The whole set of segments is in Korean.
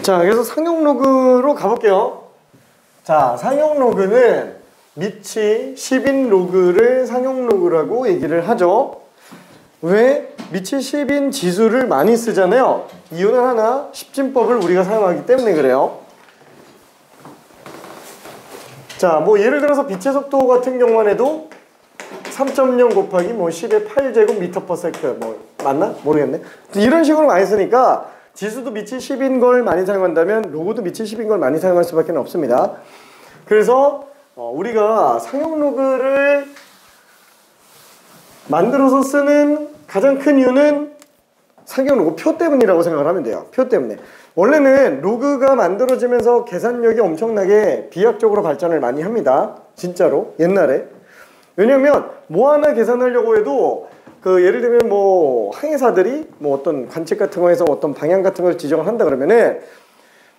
자, 그래서 상용 로그로 가볼게요. 자, 상용 로그는 미치 10인 로그를 상용 로그라고 얘기를 하죠. 왜? 미치 10인 지수를 많이 쓰잖아요. 이유는 하나, 십진법을 우리가 사용하기 때문에 그래요. 자, 뭐 예를 들어서 빛의 속도 같은 경우만 해도 3.0 곱하기 뭐 10의 8제곱 미터 퍼 세컨드 뭐 맞나? 모르겠네. 이런 식으로 많이 쓰니까 지수도 미치 10인 걸 많이 사용한다면 로그도 미치 10인 걸 많이 사용할 수밖에 없습니다. 그래서 우리가 상용 로그를 만들어서 쓰는 가장 큰 이유는 상용 로그 표 때문이라고 생각을 하면 돼요. 표 때문에. 원래는 로그가 만들어지면서 계산력이 엄청나게 비약적으로 발전을 많이 합니다. 진짜로 옛날에. 왜냐면 뭐 하나 계산하려고 해도 예를 들면 뭐 항해사들이 뭐 어떤 관측 같은 거에서 어떤 방향 같은 걸 지정을 한다 그러면은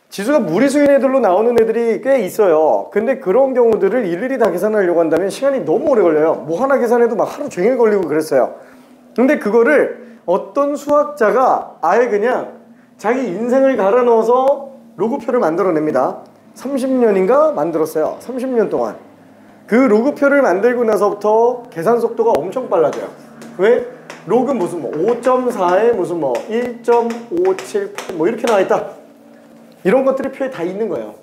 지수가 무리수인 애들로 나오는 애들이 꽤 있어요. 근데 그런 경우들을 일일이 다 계산하려고 한다면 시간이 너무 오래 걸려요. 뭐 하나 계산해도 막 하루 종일 걸리고 그랬어요. 근데 그거를 어떤 수학자가 아예 그냥 자기 인생을 갈아 넣어서 로그표를 만들어냅니다. 30년인가 만들었어요. 30년 동안. 그 로그표를 만들고 나서부터 계산 속도가 엄청 빨라져요. 왜? 로그 무슨 뭐 5.4에 무슨 뭐 1.578 뭐 이렇게 나와있다. 이런 것들이 표에 다 있는 거예요.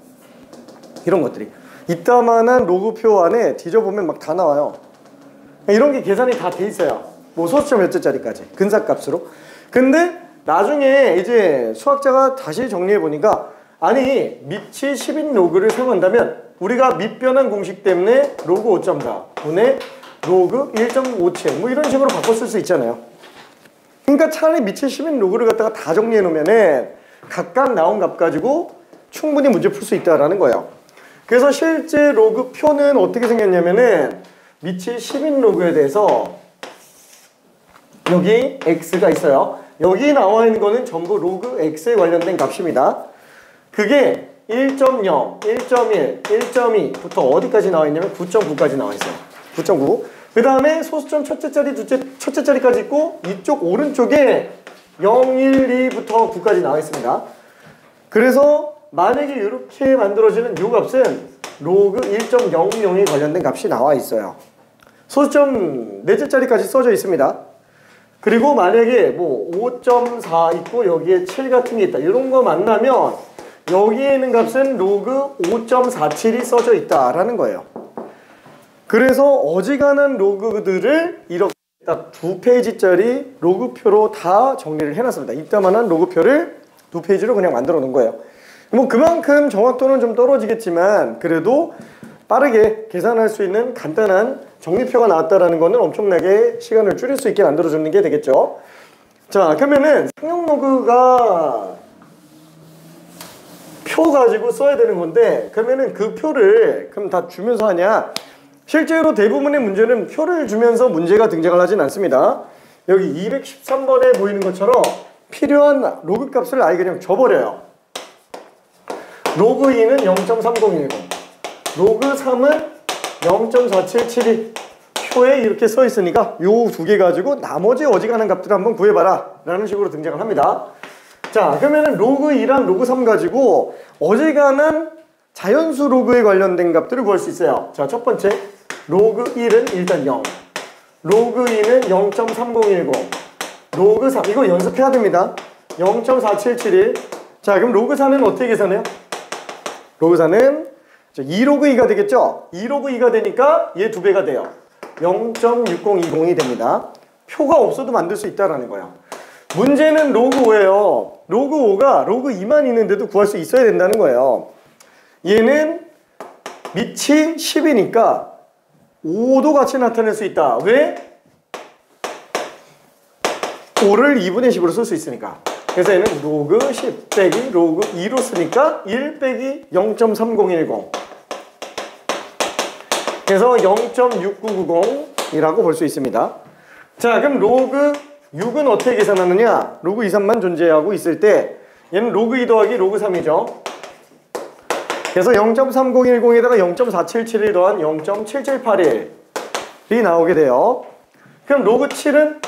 이런 것들이. 이따만한 로그표 안에 뒤져보면 막 다 나와요. 이런 게 계산이 다 돼 있어요. 뭐 소수점 몇 자짜리까지. 근사값으로. 근데 나중에 이제 수학자가 다시 정리해보니까 아니 미치 10인 로그를 사용한다면 우리가 밑변환 공식 때문에 로그 5.4 분의 로그 1.57 뭐 이런 식으로 바꿔 쓸 수 있잖아요. 그러니까 차라리 미치 10인 로그를 갖다가 다 정리해 놓으면은 각각 나온 값 가지고 충분히 문제 풀 수 있다라는 거예요. 그래서 실제 로그 표는 어떻게 생겼냐면은 미치 10인 로그에 대해서 여기 x가 있어요. 여기 나와 있는 거는 전부 로그 x에 관련된 값입니다. 그게 1.0, 1.1, 1.2부터 어디까지 나와 있냐면 9.9까지 나와 있어요. 9.9. 그 다음에 소수점 첫째 자리, 첫째 자리까지 있고 이쪽 오른쪽에 0, 1, 2부터 9까지 나와 있습니다. 그래서 만약에 이렇게 만들어지는 이 값은 로그 1.00에 관련된 값이 나와 있어요. 소수점 넷째 자리까지 써져 있습니다. 그리고 만약에 뭐 5.4 있고 여기에 7 같은 게 있다. 이런 거 만나면 여기에 있는 값은 로그 5.47이 써져 있다라는 거예요. 그래서 어지간한 로그들을 이렇게 딱 2페이지짜리 로그표로 다 정리를 해놨습니다. 이따만한 로그표를 2페이지로 그냥 만들어 놓은 거예요. 뭐 그만큼 정확도는 좀 떨어지겠지만 그래도 빠르게 계산할 수 있는 간단한 정리표가 나왔다라는 거는 엄청나게 시간을 줄일 수 있게 만들어주는 게 되겠죠. 자, 그러면은 상용 로그가 표 가지고 써야 되는 건데 그러면은 그 표를 그럼 다 주면서 하냐? 실제로 대부분의 문제는 표를 주면서 문제가 등장을 하진 않습니다. 여기 213번에 보이는 것처럼 필요한 로그 값을 아예 그냥 줘버려요. 로그 2는 0.3010, 로그 3은 0.4772. 표에 이렇게 써 있으니까 요 두 개 가지고 나머지 어지간한 값들을 한번 구해봐라 라는 식으로 등장을 합니다. 자, 그러면은 로그 2랑 로그 3 가지고 어지간한 자연수 로그에 관련된 값들을 구할 수 있어요. 자, 첫 번째 로그 1은 일단 0, 로그 2는 0.3010, 로그 3 이거 연습해야 됩니다. 0.4771. 자, 그럼 로그 4는 어떻게 계산해요? 로그 4는 2로그 2가 되겠죠? 2로그 2가 되니까 얘 2배가 돼요. 0.6020이 됩니다. 표가 없어도 만들 수 있다라는 거예요. 문제는 로그 5예요. 로그 5가 로그 2만 있는데도 구할 수 있어야 된다는 거예요. 얘는 미치 10이니까 5도 같이 나타낼 수 있다. 왜? 5를 2분의 10으로 쓸 수 있으니까. 그래서 얘는 로그 10 빼기 로그 2로 쓰니까 1 빼기 0.3010. 그래서 0.6990이라고 볼 수 있습니다. 자, 그럼 로그 6은 어떻게 계산하느냐? 로그 2, 3만 존재하고 있을 때 얘는 로그 2 더하기 로그 3이죠. 그래서 0.3010에다가 0.4771 더한 0.7781이 나오게 돼요. 그럼 로그 7은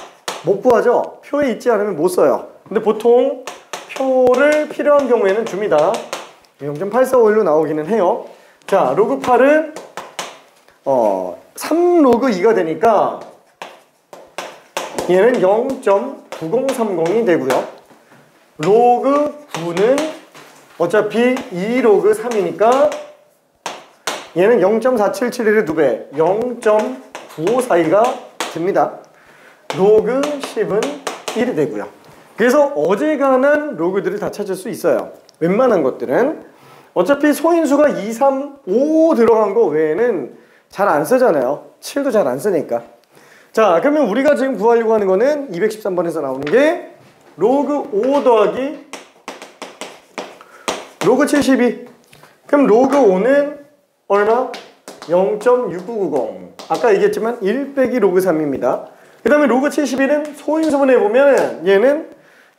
못 구하죠? 표에 있지 않으면 못 써요. 근데 보통 표를 필요한 경우에는 줍니다. 0.845일로 나오기는 해요. 자, 로그 8은 3로그 2가 되니까 얘는 0.9030이 되고요. 로그 9는 어차피 2로그 3이니까 얘는 0.4771의 2배 0.9542가 됩니다. 로그 10은 1이 되고요. 그래서 어지간한 로그들을 다 찾을 수 있어요. 웬만한 것들은 어차피 소인수가 2, 3, 5 들어간 거 외에는 잘 안 쓰잖아요. 7도 잘 안 쓰니까. 자, 그러면 우리가 지금 구하려고 하는 거는 213번에서 나오는 게 로그 5 더하기 로그 72. 그럼 로그 5는 얼마? 0.6990. 아까 얘기했지만 1 빼기 로그 3입니다. 그 다음에 로그 71은 소인수분해 보면 얘는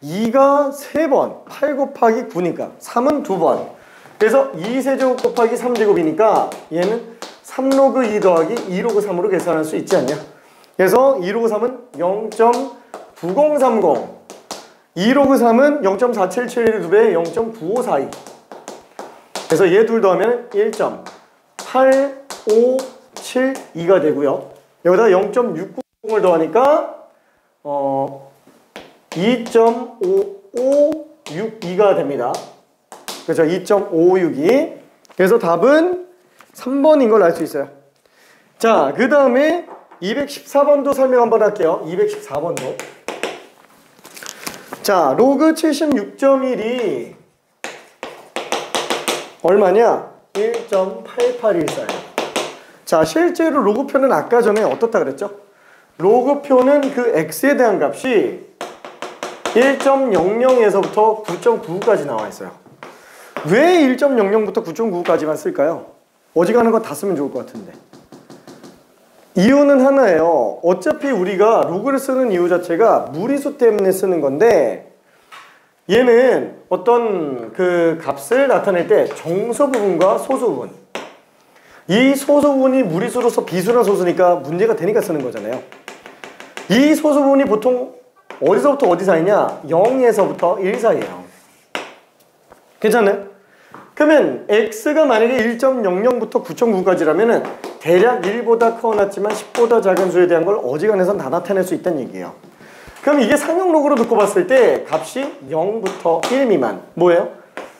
2가 3번, 8 곱하기 9니까 3은 2번. 그래서 2세제곱 곱하기 3제곱이니까 얘는 3로그 2 더하기 2로그 3으로 계산할 수 있지 않냐. 그래서 2로그 3은 0.9030, 2로그 3은 0.4771의 2배에 0.9542. 그래서 얘 둘 더하면 1.8572가 되고요. 여기다 0.690을 더하니까 2.5562가 됩니다. 그렇죠? 2.562. 그래서 답은 3번인 걸 알 수 있어요. 자, 그 다음에 214번도 설명 한번 할게요. 214번도. 자, 로그 76.1이 얼마냐? 1.8814예요. 자, 실제로 로그표는 아까 전에 어떻다 그랬죠? 로그표는 그 x에 대한 값이 1.00에서부터 9.99까지 나와 있어요. 왜 1.00부터 9.99까지만 쓸까요? 어지간한 거 다 쓰면 좋을 것 같은데. 이유는 하나예요. 어차피 우리가 로그를 쓰는 이유 자체가 무리수 때문에 쓰는 건데 얘는 어떤 그 값을 나타낼 때 정수 부분과 소수 부분, 이 소수 부분이 무리수로서 비수나 소수니까 문제가 되니까 쓰는 거잖아요. 이 소수 부분이 보통 어디서부터 어디 사이냐? 0에서부터 1 사이에요. 괜찮나요? 그러면 x가 만약에 1.00부터 9.9까지라면은 대략 1보다 커놨지만 10보다 작은 수에 대한 걸 어지간해선 다 나타낼 수 있다는 얘기예요. 그럼 이게 상용 로그로 놓고 봤을 때 값이 0부터 1 미만, 뭐예요?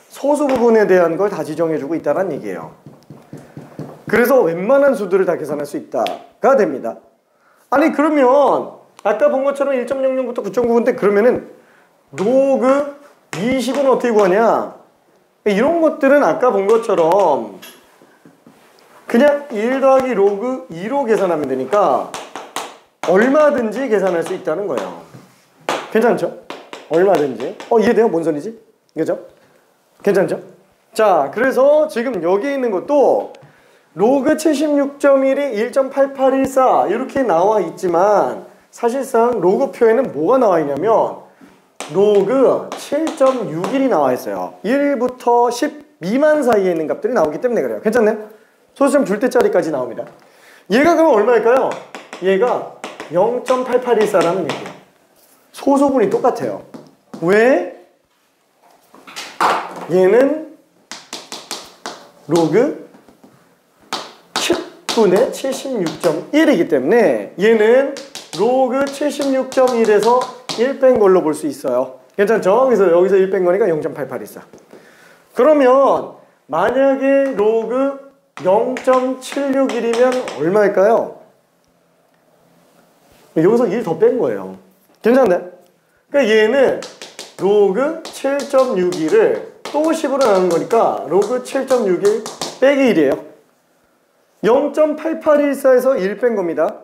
소수 부분에 대한 걸 다 지정해주고 있다는 얘기예요. 그래서 웬만한 수들을 다 계산할 수 있다가 됩니다. 아니 그러면 아까 본 것처럼 1.00부터 9.9인데 그러면은 로그 20은 어떻게 구하냐? 이런 것들은 아까 본 것처럼 그냥 1 더하기 로그 2로 계산하면 되니까 얼마든지 계산할 수 있다는 거예요. 괜찮죠? 얼마든지. 이해돼요? 뭔 소리지? 그죠? 괜찮죠? 자, 그래서 지금 여기 있는 것도 로그 76.1이 1.8814 이렇게 나와 있지만 사실상 로그표에는 뭐가 나와 있냐면 로그 7.61이 나와 있어요. 1부터 10 미만 사이에 있는 값들이 나오기 때문에 그래요. 괜찮나요? 소수점 줄 때짜리까지 나옵니다. 얘가 그럼 얼마일까요? 얘가 0.8814라는 얘기예요. 소수분이 똑같아요. 왜? 얘는 로그 10분의 76.1이기 때문에 얘는 로그 76.1에서 1 뺀 걸로 볼 수 있어요. 괜찮죠? 그래서 여기서 1 뺀 거니까 0.8814. 그러면 만약에 로그 0.761이면 얼마일까요? 여기서 1 더 뺀 거예요. 괜찮나요? 그러니까 얘는 로그 7.61을 또 10으로 나눈 거니까 로그 7.61 빼기 1이에요. 0.8814에서 1 뺀 겁니다.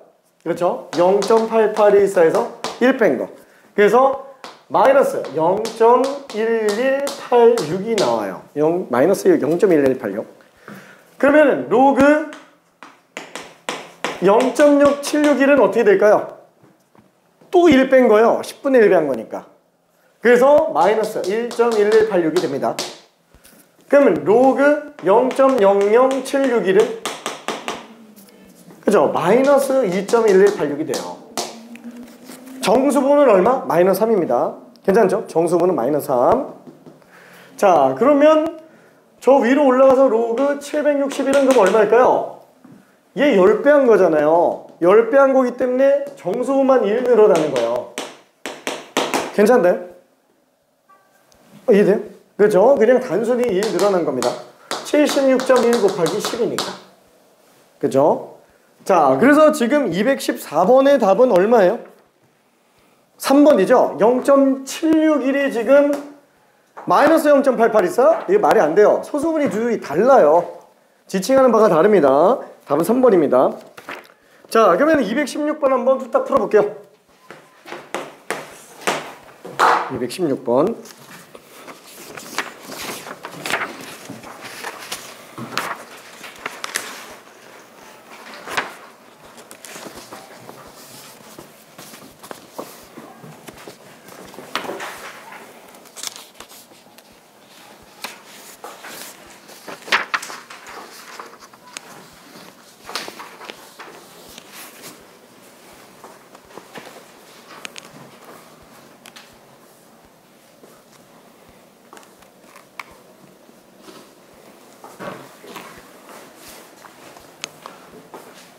그렇죠? 0.8814에서 1 뺀 거. 그래서 마이너스 0.1186이 나와요. 마이너스 0.1186. 그러면 로그 0.6761은 어떻게 될까요? 또 1 뺀 거예요. 10분의 1 뺀 거니까. 그래서 마이너스 1.1186이 됩니다. 그러면 로그 0.00761은 그죠? 마이너스 2.1186이 돼요. 정수분은 얼마? 마이너스 3입니다. 괜찮죠? 정수분은 마이너스 3. 자, 그러면 저 위로 올라가서 로그 761은 그럼 얼마일까요? 얘 10배 한 거잖아요. 10배 한 거기 때문에 정수분만 1 늘어나는 거예요. 괜찮나요? 이해돼요? 그렇죠? 그냥 단순히 1 늘어난 겁니다. 76.1 곱하기 10이니까. 그죠? 자, 그래서 지금 214번의 답은 얼마예요? 3번이죠? 0.761이 지금 마이너스 0.8824? 이게 말이 안 돼요. 소수분이 둘이 달라요. 지칭하는 바가 다릅니다. 답은 3번입니다. 자, 그러면 216번 한번 뚝딱 풀어볼게요. 216번.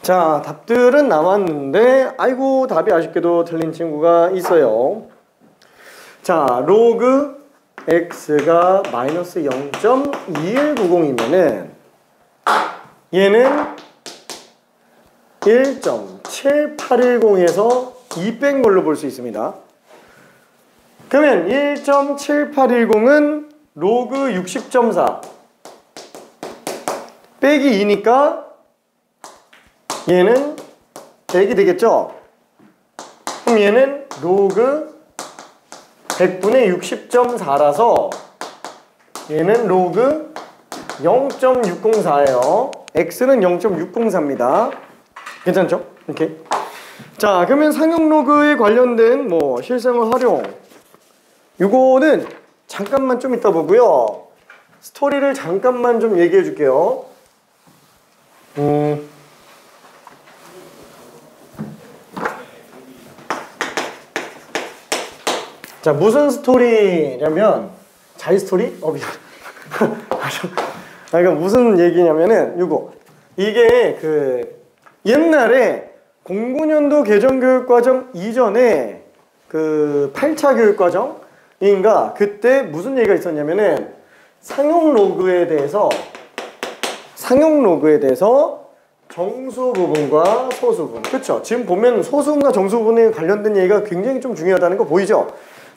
자, 답들은 나왔는데 아이고 답이 아쉽게도 틀린 친구가 있어요. 자, 로그 x가 마이너스 0.2190이면은 얘는 1.7810에서 2 뺀 걸로 볼 수 있습니다. 그러면 1.7810은 로그 60.4 빼기 2니까 얘는 100이 되겠죠? 그럼 얘는 로그 100분의 60.4라서 얘는 로그 0.604예요. x는 0.604입니다. 괜찮죠? 이렇게. 자, 그러면 상용 로그에 관련된 뭐 실생활 활용 이거는 잠깐만 좀 이따 보고요. 스토리를 잠깐만 좀 얘기해 줄게요. 자, 무슨 스토리냐면 자이 스토리? 미안. 그러니까 무슨 얘기냐면은 이게 그 옛날에 09년도 개정교육과정 이전에 그 8차 교육과정인가 그때 무슨 얘기가 있었냐면은 상용 로그에 대해서 정수 부분과 소수 부분. 그쵸? 지금 보면 소수 부분과 정수 부분에 관련된 얘기가 굉장히 좀 중요하다는 거 보이죠?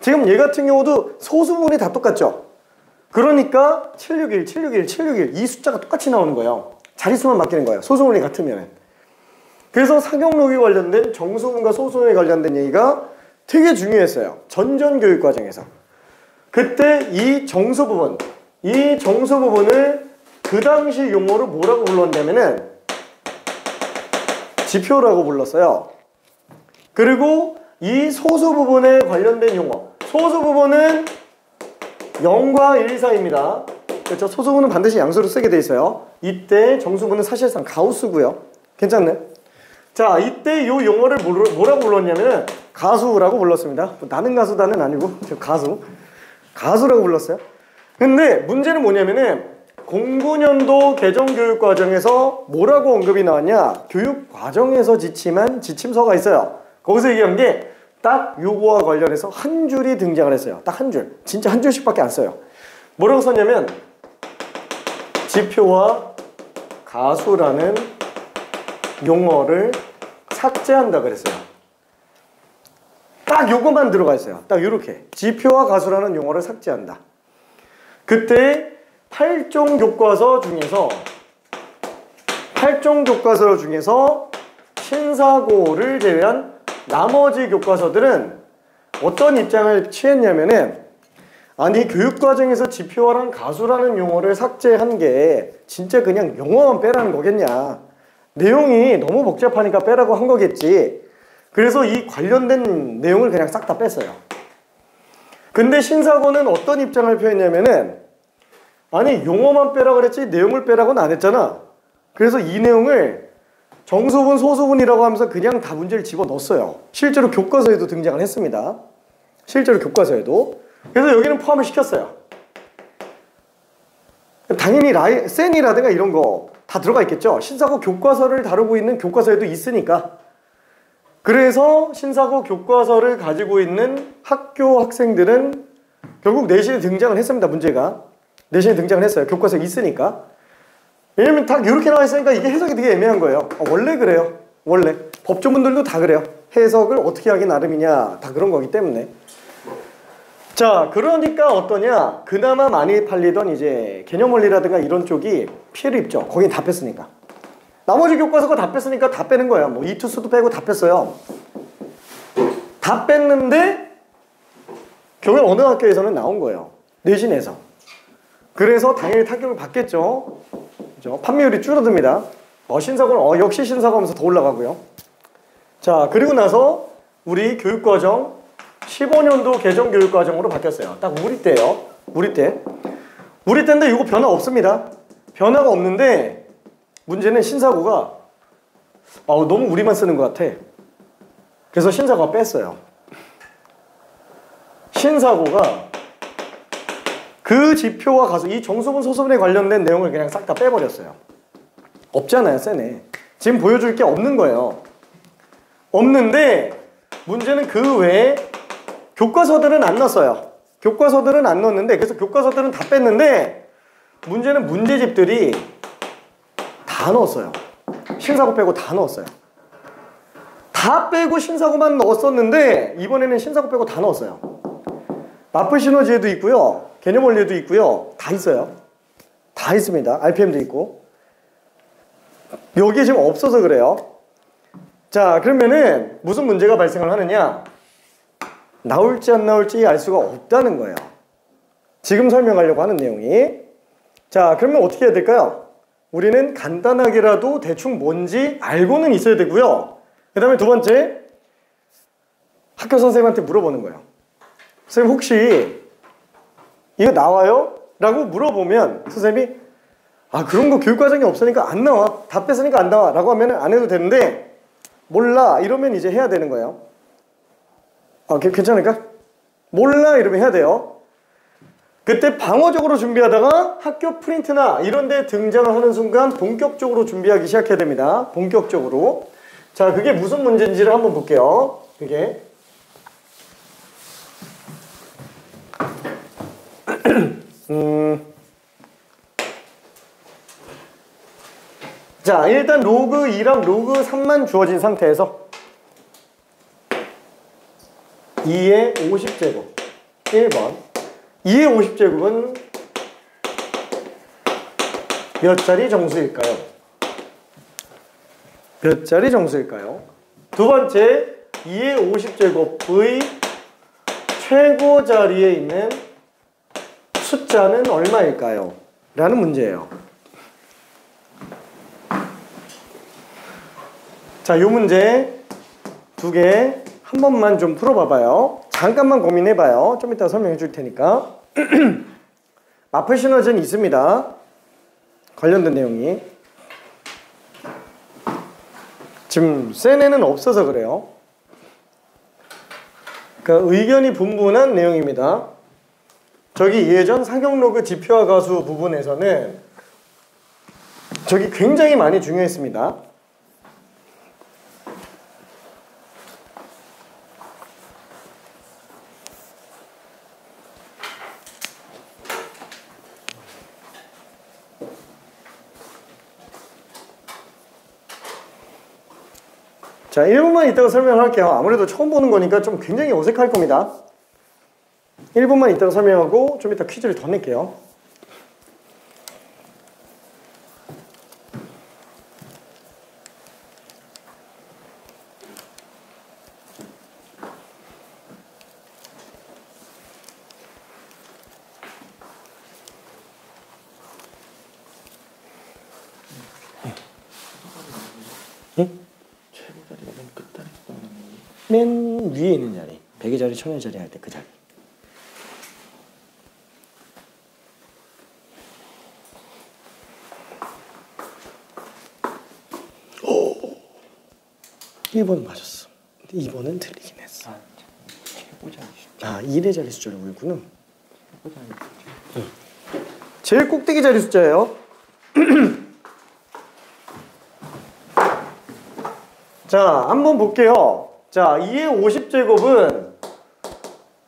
지금 얘 같은 경우도 소수 부분이 다 똑같죠? 그러니까 761, 761, 761 이 숫자가 똑같이 나오는 거예요. 자릿수만 바뀌는 거예요. 소수 부분이 같으면. 그래서 상용 로그에 관련된 정수 부분과 소수 부분에 관련된 얘기가 되게 중요했어요. 전전 교육 과정에서. 그때 이 정수 부분을 그 당시 용어로 뭐라고 불렀냐면은 지표라고 불렀어요. 그리고 이 소수 부분에 관련된 용어, 소수 부분은 0과 1 사이입니다. 그렇죠? 소수 부분은 반드시 양수로 쓰게 돼 있어요. 이때 정수부는 사실상 가우스고요. 괜찮네? 자, 이때 이 용어를 뭐라고 불렀냐면 가수라고 불렀습니다. 나는 가수다는 아니고 가수라고 불렀어요. 근데 문제는 뭐냐면은 09년도 개정교육과정에서 뭐라고 언급이 나왔냐? 교육과정에서 지침한 지침서가 있어요. 거기서 얘기한 게 딱 요거와 관련해서 한 줄이 등장을 했어요. 딱 한 줄. 진짜 한 줄씩밖에 안 써요. 뭐라고 썼냐면 지표와 가수라는 용어를 삭제한다 그랬어요. 딱 요거만 들어가 있어요. 딱 요렇게. 지표와 가수라는 용어를 삭제한다. 그때 8종 교과서 중에서 신사고를 제외한 나머지 교과서들은 어떤 입장을 취했냐면은 아니 교육과정에서 지표와랑 가수라는 용어를 삭제한 게 진짜 그냥 용어만 빼라는 거겠냐. 내용이 너무 복잡하니까 빼라고 한 거겠지. 그래서 이 관련된 내용을 그냥 싹 다 뺐어요. 근데 신사고는 어떤 입장을 표했냐면은 아니 용어만 빼라 그랬지 내용을 빼라고는 안 했잖아. 그래서 이 내용을 정수분, 소수분이라고 하면서 그냥 다 문제를 집어넣었어요. 실제로 교과서에도 등장을 했습니다. 실제로 교과서에도. 그래서 여기는 포함을 시켰어요. 당연히 센이라든가 이런 거 다 들어가 있겠죠. 신사고 교과서를 다루고 있는 교과서에도 있으니까. 그래서 신사고 교과서를 가지고 있는 학교 학생들은 결국 내신에 등장을 했습니다. 문제가 내신에 등장을 했어요. 교과서에 있으니까. 왜냐면 딱 이렇게 나와 있으니까 이게 해석이 되게 애매한 거예요. 원래 그래요. 원래 법조문들도 다 그래요. 해석을 어떻게 하기 나름이냐, 다 그런 거기 때문에. 자, 그러니까 어떠냐? 그나마 많이 팔리던 이제 개념원리라든가 이런 쪽이 피해를 입죠. 거긴 다 뺐으니까. 나머지 교과서가 다 뺐으니까 다 빼는 거예요. 뭐 이투스도 빼고 다 뺐어요. 다 뺐는데 결국 어느 학교에서는 나온 거예요. 내신에서. 그래서 당연히 타격을 받겠죠. 그죠? 판매율이 줄어듭니다. 신사고는 역시 신사고하면서 더 올라가고요. 자, 그리고 나서 우리 교육과정 15년도 개정 교육과정으로 바뀌었어요. 딱 우리 때요. 우리 때. 우리 때인데 이거 변화 없습니다. 변화가 없는데 문제는 신사고가 너무 우리만 쓰는 것 같아. 그래서 신사고가 뺐어요. 신사고가 그 지표와 가서 이 정수분 소수분에 관련된 내용을 그냥 싹 다 빼버렸어요. 없잖아요, 쎄네. 지금 보여줄 게 없는 거예요. 없는데 문제는 그 외에 교과서들은 안 넣었어요. 교과서들은 안 넣었는데, 그래서 교과서들은 다 뺐는데 문제는 문제집들이 다 넣었어요. 신사고 빼고 다 넣었어요. 다 빼고 신사고만 넣었었는데 이번에는 신사고 빼고 다 넣었어요. 마플 시너지에도 있고요, 개념 원리에도 있고요, 다 있어요. 다 있습니다. RPM도 있고. 여기 지금 없어서 그래요. 자, 그러면은 무슨 문제가 발생을 하느냐? 나올지 안 나올지 알 수가 없다는 거예요. 지금 설명하려고 하는 내용이. 자, 그러면 어떻게 해야 될까요? 우리는 간단하게라도 대충 뭔지 알고는 있어야 되고요. 그 다음에 두 번째, 학교 선생님한테 물어보는 거예요. 선생님 혹시 이거 나와요? 라고 물어보면 선생님이 그런 거 교육과정이 없으니까 안 나와, 다 뺐으니까 안 나와 라고 하면 안 해도 되는데, 몰라 이러면 이제 해야 되는 거예요. 괜찮을까? 몰라 이러면 해야 돼요. 그때 방어적으로 준비하다가 학교 프린트나 이런 데 등장을 하는 순간 본격적으로 준비하기 시작해야 됩니다. 본격적으로. 자, 그게 무슨 문제인지를 한번 볼게요. 그게 자, 일단 로그 2랑 로그 3만 주어진 상태에서 2의 50제곱 1번 2의 50제곱은 몇 자리 정수일까요? 몇 자리 정수일까요? 두 번째, 2의 50제곱의 최고 자리에 있는 숫자는 얼마일까요? 라는 문제예요. 자, 요 문제 두 개 한 번만 좀 풀어봐봐요. 잠깐만 고민해봐요. 좀 이따 설명해 줄 테니까. 마플 시너지는 있습니다. 관련된 내용이. 지금 센 애는 없어서 그래요. 그러니까 의견이 분분한 내용입니다. 저기 예전 상경로그 지표화 가수 부분에서는 저기 굉장히 많이 중요했습니다. 자, 1분만 이따가 설명할게요. 아무래도 처음 보는 거니까 좀 굉장히 어색할 겁니다. 1분만 이따가 설명하고 좀 이따 퀴즈를 더 낼게요. 맨 위에 있는 자리, 100의 자리, 1000의 자리 할 때 그 자리. 오! 1번은 맞았어. 근데 2번은 틀리긴 했어. 최고 자리 쉽지 아, 1의 자리 숫자를 보였구나. 제일 꼭대기 자리 숫자예요. 자, 한번 볼게요. 자, 2의 50제곱은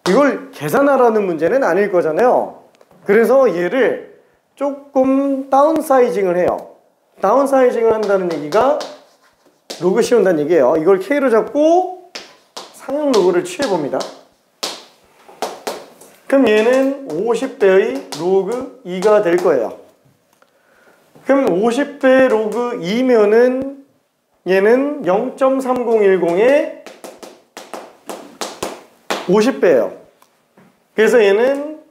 이걸 계산하라는 문제는 아닐 거잖아요. 그래서 얘를 조금 다운사이징을 해요. 다운사이징을 한다는 얘기가 로그 씌운다는 얘기예요. 이걸 K로 잡고 상형 로그를 취해봅니다. 그럼 얘는 50배의 로그 2가 될 거예요. 그럼 50배 로그 2면은 얘는 0.3010의 50배예요. 그래서 얘는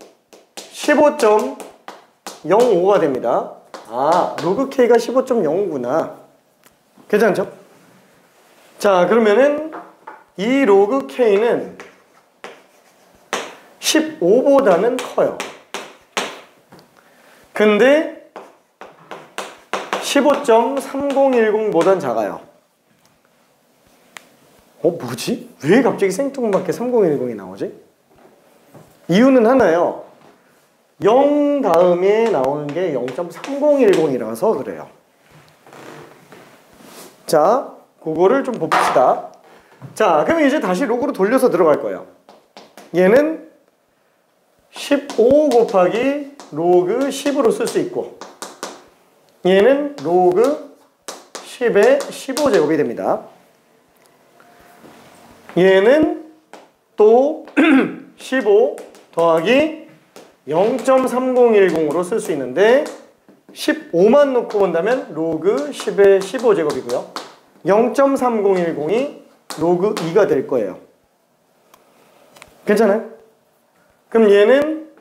15.05가 됩니다. 아, 로그 K가 15.05구나. 괜찮죠? 자, 그러면은 이 로그 K는 15보다는 커요. 근데 15.3010보단 작아요. 뭐지? 왜 갑자기 생뚱맞게 3010이 나오지? 이유는 하나요. 0 다음에 나오는 게 0.3010이라서 그래요. 자, 그거를 좀 봅시다. 자, 그럼 이제 다시 로그로 돌려서 들어갈 거예요. 얘는 15 곱하기 로그 10으로 쓸 수 있고, 얘는 로그 10의 15제곱이 됩니다. 얘는 또 15 더하기 0.3010으로 쓸 수 있는데 15만 놓고 본다면 로그 10의 15제곱이고요. 0.3010이 로그 2가 될 거예요. 괜찮아요? 그럼 얘는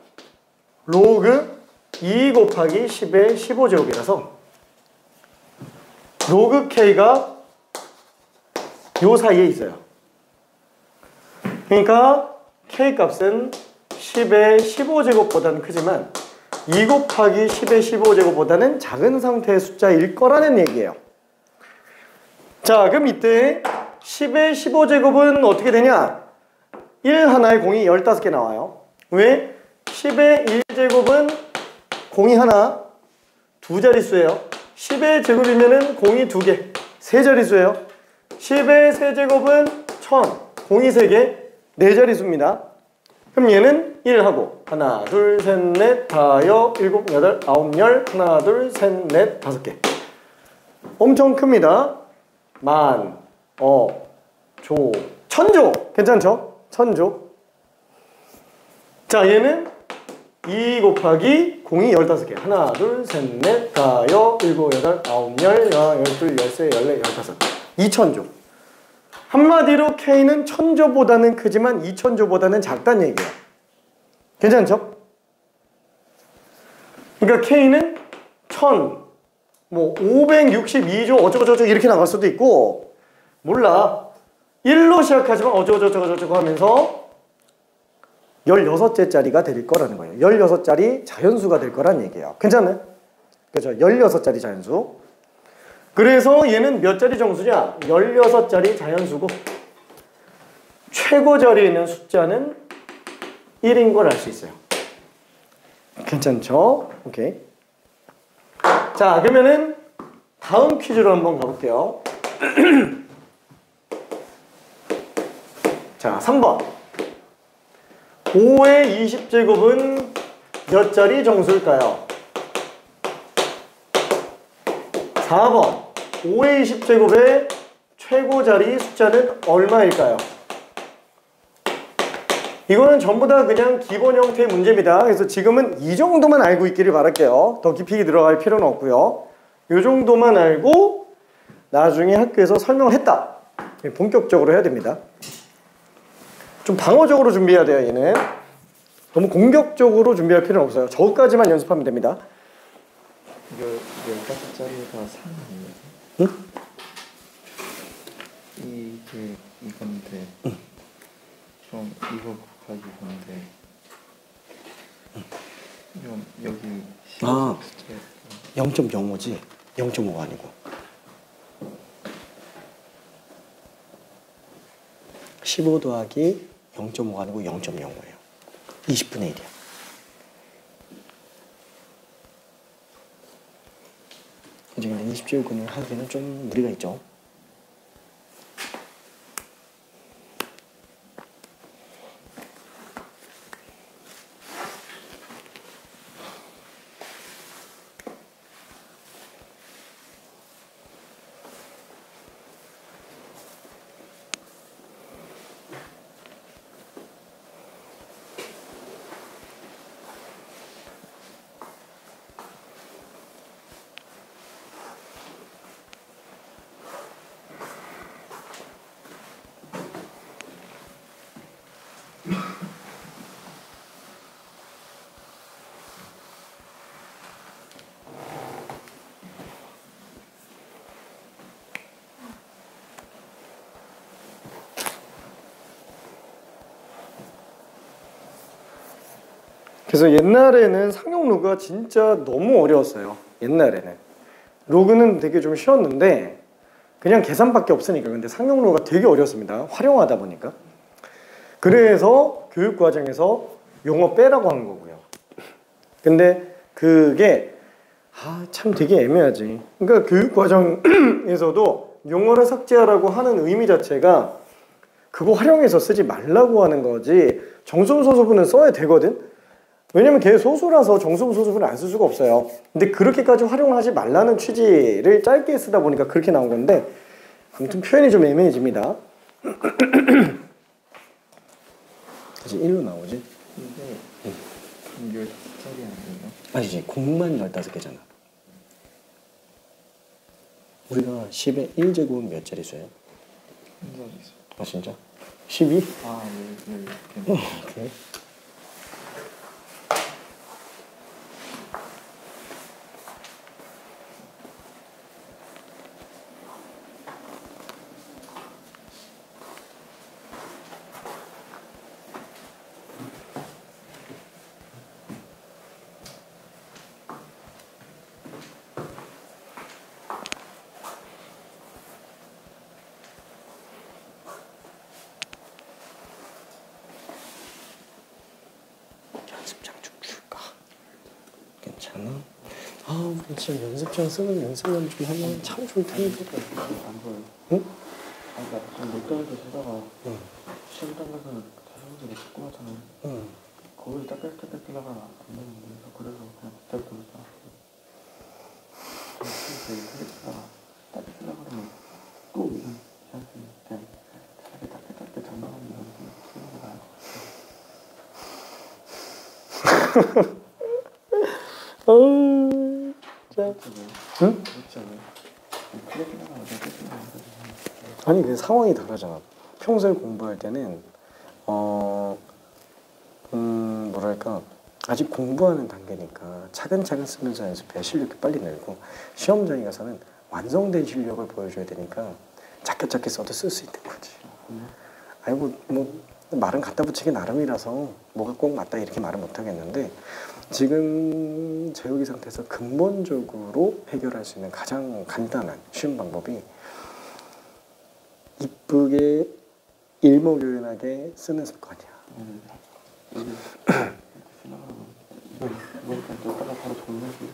로그 2 곱하기 10의 15제곱이라서 로그 K가 요 사이에 있어요. 그러니까 K 값은 10의 15제곱보다는 크지만 2 곱하기 10의 15제곱보다는 작은 상태의 숫자일 거라는 얘기예요. 자, 그럼 이때 10의 15제곱은 어떻게 되냐? 1 하나에 공이 15개 나와요. 왜? 10의 1제곱은 공이 하나, 두 자릿수예요. 10의 제곱이면은 공이 2개, 세 자릿수예요. 10의 세제곱은 1000, 공이 3개, 네 자릿수입니다. 그럼 얘는 1하고 하나, 둘, 셋, 넷, 다여, 일곱, 여덟, 아홉, 열, 하나, 둘, 셋, 넷, 5개. 엄청 큽니다. 만, 조, 천조. 괜찮죠? 천조. 자, 얘는 2 곱하기 공이 15개. 하나, 둘, 셋, 넷, 다여, 일곱, 여덟, 아홉, 열, 열둘, 열세, 열네, 15. 2천조. 한마디로 K는 천조보다는 크지만 2천조보다는 작다는 얘기예요. 괜찮죠? 그러니까 K는 1000, 562조 어쩌고저쩌고 이렇게 나갈 수도 있고, 몰라. 1로 시작하지만 어쩌고저쩌고 하면서 16째 짜리가 될 거라는 거예요. 16짜리 자연수가 될 거라는 얘기예요. 괜찮아요? 그죠? 16짜리 자연수. 그래서 얘는 몇 자리 정수냐? 16자리 자연수고 최고 자리에 있는 숫자는 1인 걸 알 수 있어요. 괜찮죠? 오케이. 자, 그러면은 다음 퀴즈로 한번 가볼게요. 자, 3번. 5의 20제곱은 몇 자리 정수일까요? 4번. 5의 20제곱의 최고 자리 숫자는 얼마일까요? 이거는 전부 다 그냥 기본 형태의 문제입니다. 그래서 지금은 이 정도만 알고 있기를 바랄게요. 더 깊이 들어갈 필요는 없고요. 이 정도만 알고 나중에 학교에서 설명을 했다. 본격적으로 해야 됩니다. 좀 방어적으로 준비해야 돼요, 얘는. 너무 공격적으로 준비할 필요는 없어요. 저까지만 연습하면 됩니다. 15자리가 3 아니에요? 응? 이건데 응. 그럼 이거 곱하기 건데 그럼 여기 0.05지? 0.5가 아니고 15 더하기 0.5가 아니고 0.05예요. 20분의 1이야. 이제 근데 20제곱근을 하기에는 좀 무리가 있죠. 그래서 옛날에는 상용 로그가 진짜 너무 어려웠어요. 옛날에는 로그는 되게 좀 쉬웠는데 그냥 계산밖에 없으니까. 근데 상용 로그가 되게 어렵습니다. 활용하다 보니까. 그래서 교육 과정에서 용어 빼라고 한 거고요. 근데 그게 참 되게 애매하지. 그러니까 교육 과정에서도 용어를 삭제하라고 하는 의미 자체가 그거 활용해서 쓰지 말라고 하는 거지, 정수부 소수부는 써야 되거든. 왜냐면 걔 소수라서 정수부 소수부는 안 쓸 수가 없어요. 근데 그렇게까지 활용하지 말라는 취지를 짧게 쓰다 보니까 그렇게 나온 건데, 아무튼 표현이 좀 애매해집니다. 이제 1로 나오지? 근데 15살이 아니에요? 아니지, 공만 15개잖아. 우리가 10의 1제곱은 몇 자릿수예요? 한 자릿수. 아 진짜? 12? 아, 네. 오케이. 연습장 좀 줄까? 괜찮아? 진짜 연습장 쓰는 연습만 좀 하면 참 좋을 텐데. 안 보여요. 응? 그러니까 좀 못다니게 쓰다가 시험 당겨서 자전거도 못 찍고 하잖아요. 응. 거기를 닦으려가 안 되는데, 그래서 그냥 그때부터 이렇게 쓰다가 닦으려고 하면 또 그냥 닦게 전방하는 연습을 쓰는 게 나아요. 진짜. 응? 그렇지 않아요? 크게 생각하면 어떻게 생각하면 아니 그 상황이 다르잖아. 평소에 공부할 때는 뭐랄까, 아직 공부하는 단계니까 차근차근 쓰면서 연습해 실력이 빨리 늘고, 시험장에 가서는 완성된 실력을 보여줘야 되니까 작게 써도 쓸 수 있는 거지. 아니 뭐 말은 갖다 붙이기 나름이라서 뭐가 꼭 맞다 이렇게 말은 못 하겠는데, 지금 재욱이 상태에서 근본적으로 해결할 수 있는 가장 간단한 쉬운 방법이 이쁘게 일목요연하게 쓰는 습관이야. 지나가면 뭐니까 넣다가 바로 정리하고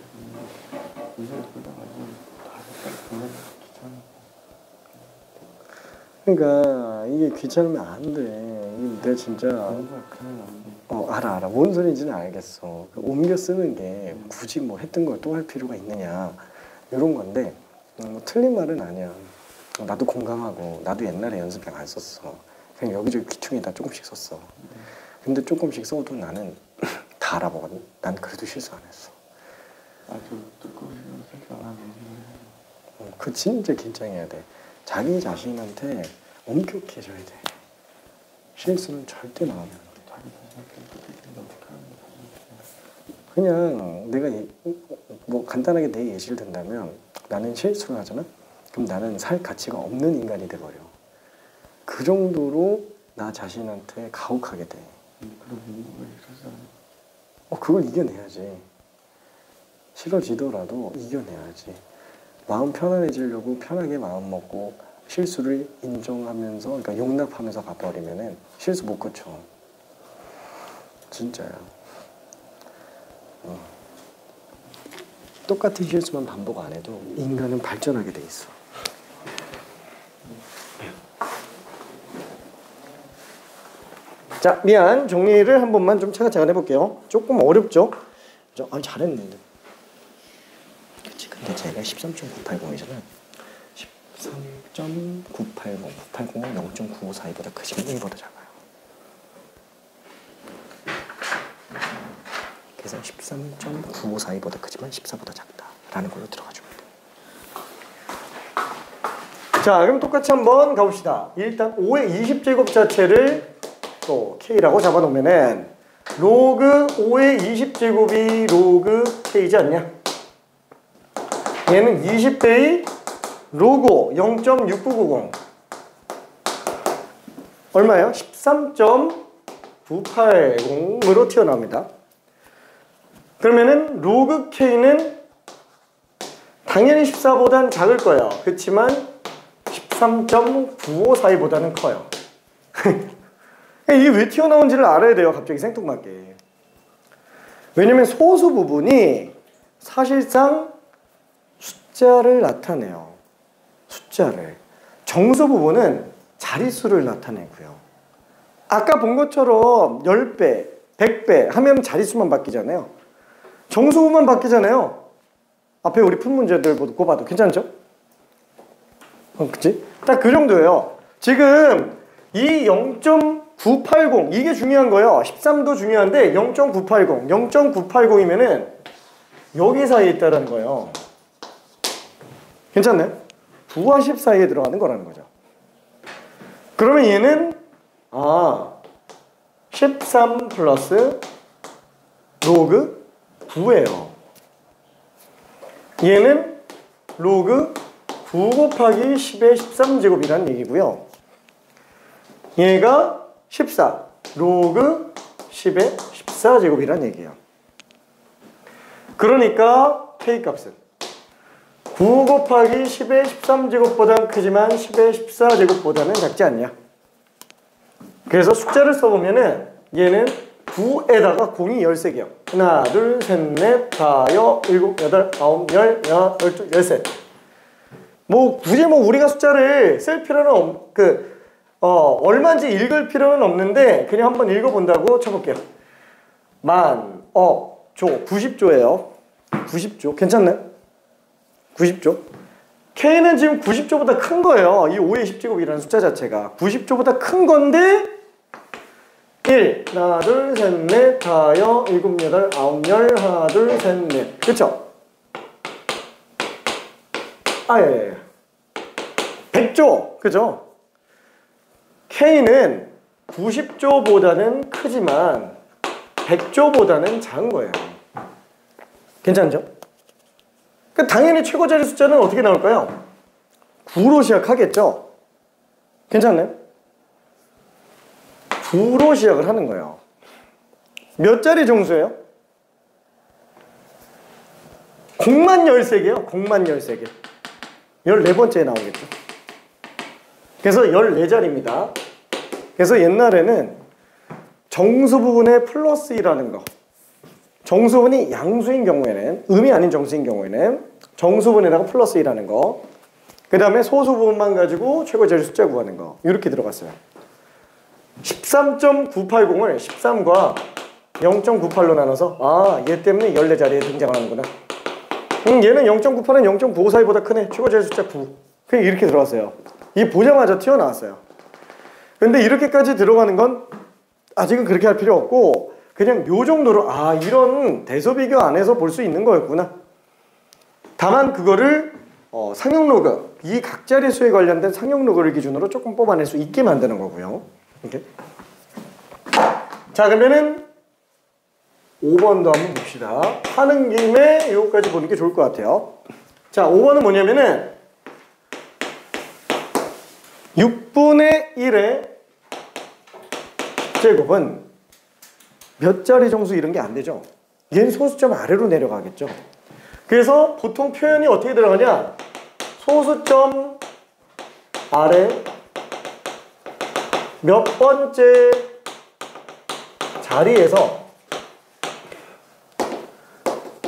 인생을 돌다가 다 했다가 정리하기 귀찮아. 그러니까 이게 귀찮으면 안 돼. 내가 진짜 공부할 그냥 안 돼. 알아. 뭔 소리인지는 알겠어. 옮겨 쓰는 게 굳이 뭐 했던 걸 또 할 필요가 있느냐 이런 건데, 뭐 틀린 말은 아니야. 나도 공감하고, 나도 옛날에 연습장 안 썼어. 그냥 여기저기 귀퉁이다 조금씩 썼어. 근데 조금씩 써도 나는 다 알아보거든. 난 그래도 실수 안 했어. 저 듣고 싶으면 생각 안 하는 연습을 그 진짜 긴장해야 돼. 자기 자신한테 엄격해져야 돼. 실수는 절대 나오면 안 돼. 자기 자신한테 어떻게 그냥 내가 뭐 간단하게 내 예시를 든다면, 나는 실수를 하잖아? 그럼 나는 살 가치가 없는 인간이 돼버려. 그 정도로 나 자신한테 가혹하게 돼. 그런 공부를 했었잖아요. 그걸 이겨내야지. 싫어지더라도 이겨내야지. 마음 편안해지려고 편하게 마음 먹고 실수를 인정하면서, 그러니까 용납하면서 가버리면은 실수 못 고쳐. 진짜야. 똑같은 실수만 반복 안 해도 인간은 발전하게 돼 있어. 자, 미안. 정리를 한 번만 좀 차근차근 해볼게요. 조금 어렵죠? 아니, 잘했네. 그치, 근데 제가 13.980이잖아. 13.980, 980은 0.9542보다 크지만 1보다 작아요. 그래서 13.9542보다 크지만 14보다 작다 라는 걸로 들어가주면 돼요. 자, 그럼 똑같이 한번 가봅시다. 일단 5의 20제곱 자체를 또 K라고 잡아놓으면은 로그 5의 20제곱이 로그 K이지 않냐? 얘는 20배의 로그 0.6990 얼마예요? 13.980으로 튀어나옵니다. 그러면은 로그 K는 당연히 14보단 작을 거예요. 그렇지만 13.9542보다는 커요. 이게 왜 튀어나온지를 알아야 돼요. 갑자기 생뚱맞게. 왜냐면 소수 부분이 사실상 숫자를 나타내요. 숫자를. 정수 부분은 자릿수를 나타내고요. 아까 본 것처럼 10배, 100배 하면 자릿수만 바뀌잖아요. 정수 부분만 바뀌잖아요. 앞에 우리 푼 문제들 꼽아도 괜찮죠? 그치? 딱 그 정도예요. 지금 이 0.980 이게 중요한 거예요. 13도 중요한데 0.980 0.980이면은 여기 사이에 있다는 거예요. 괜찮나요? 9와 10 사이에 들어가는 거라는 거죠. 그러면 얘는 13 플러스 로그 9예요. 얘는 로그 9 곱하기 10의 13제곱이라는 얘기고요. 얘가 14 로그 10의 14제곱이라는 얘기예요. 그러니까 K값은 9 곱하기 10의 13제곱보다는 크지만 10의 14제곱보다는 작지 않냐. 그래서 숫자를 써보면은 얘는 9에다가 0이 13개요. 하나, 둘, 셋, 넷, 다, 여, 일곱, 여덟, 아홉, 열, 열하나, 열둘, 열셋. 굳이 우리가 숫자를 쓸 필요는 얼마인지 읽을 필요는 없는데 그냥 한번 읽어본다고 쳐볼게요. 만, 조, 90조예요. 90조. 괜찮나요? 90조. K는 지금 90조보다 큰 거예요. 이 5의 10제곱이라는 숫자 자체가. 90조보다 큰 건데 1, 하나, 둘, 셋, 넷, 다, 여, 일곱, 여덟, 아홉, 열, 하나, 둘, 셋, 넷. 그쵸? 예. 100조. 그죠? K는 90조보다는 크지만 100조보다는 작은 거예요. 괜찮죠? 당연히 최고 자리 숫자는 어떻게 나올까요? 9로 시작하겠죠? 괜찮나요? 9로 시작을 하는 거예요. 몇 자리 정수예요? 0만 13개요. 0만 13개. 14번째에 나오겠죠. 그래서 14자리입니다. 그래서 옛날에는 정수 부분에 플러스 2라는 거. 정수분이 양수인 경우에는, 음이 아닌 정수인 경우에는 정수분에다가 플러스 2라는 거. 그 다음에 소수 부분만 가지고 최고 자리 숫자 구하는 거. 이렇게 들어갔어요. 13.980을 13과 0.98로 나눠서 얘 때문에 14자리에 등장하는구나. 얘는 0.98은 0.954보다 크네. 최고 자리 숫자 9. 그냥 이렇게 들어갔어요. 이 보자마자 튀어나왔어요. 근데 이렇게까지 들어가는 건 아직은 그렇게 할 필요 없고 그냥 요 정도로 이런 대소비교 안에서 볼 수 있는 거였구나. 다만 그거를 상용로그, 이 각자리 수에 관련된 상용로그를 기준으로 조금 뽑아낼 수 있게 만드는 거고요. 이렇게. 자, 그러면은 5번도 한번 봅시다. 하는 김에 이거까지 보는 게 좋을 것 같아요. 자, 5번은 뭐냐면은 6분의 1의 제곱은 몇 자리 정수 이런 게 안 되죠. 얘는 소수점 아래로 내려가겠죠. 그래서 보통 표현이 어떻게 들어가냐? 소수점 아래 몇 번째 자리에서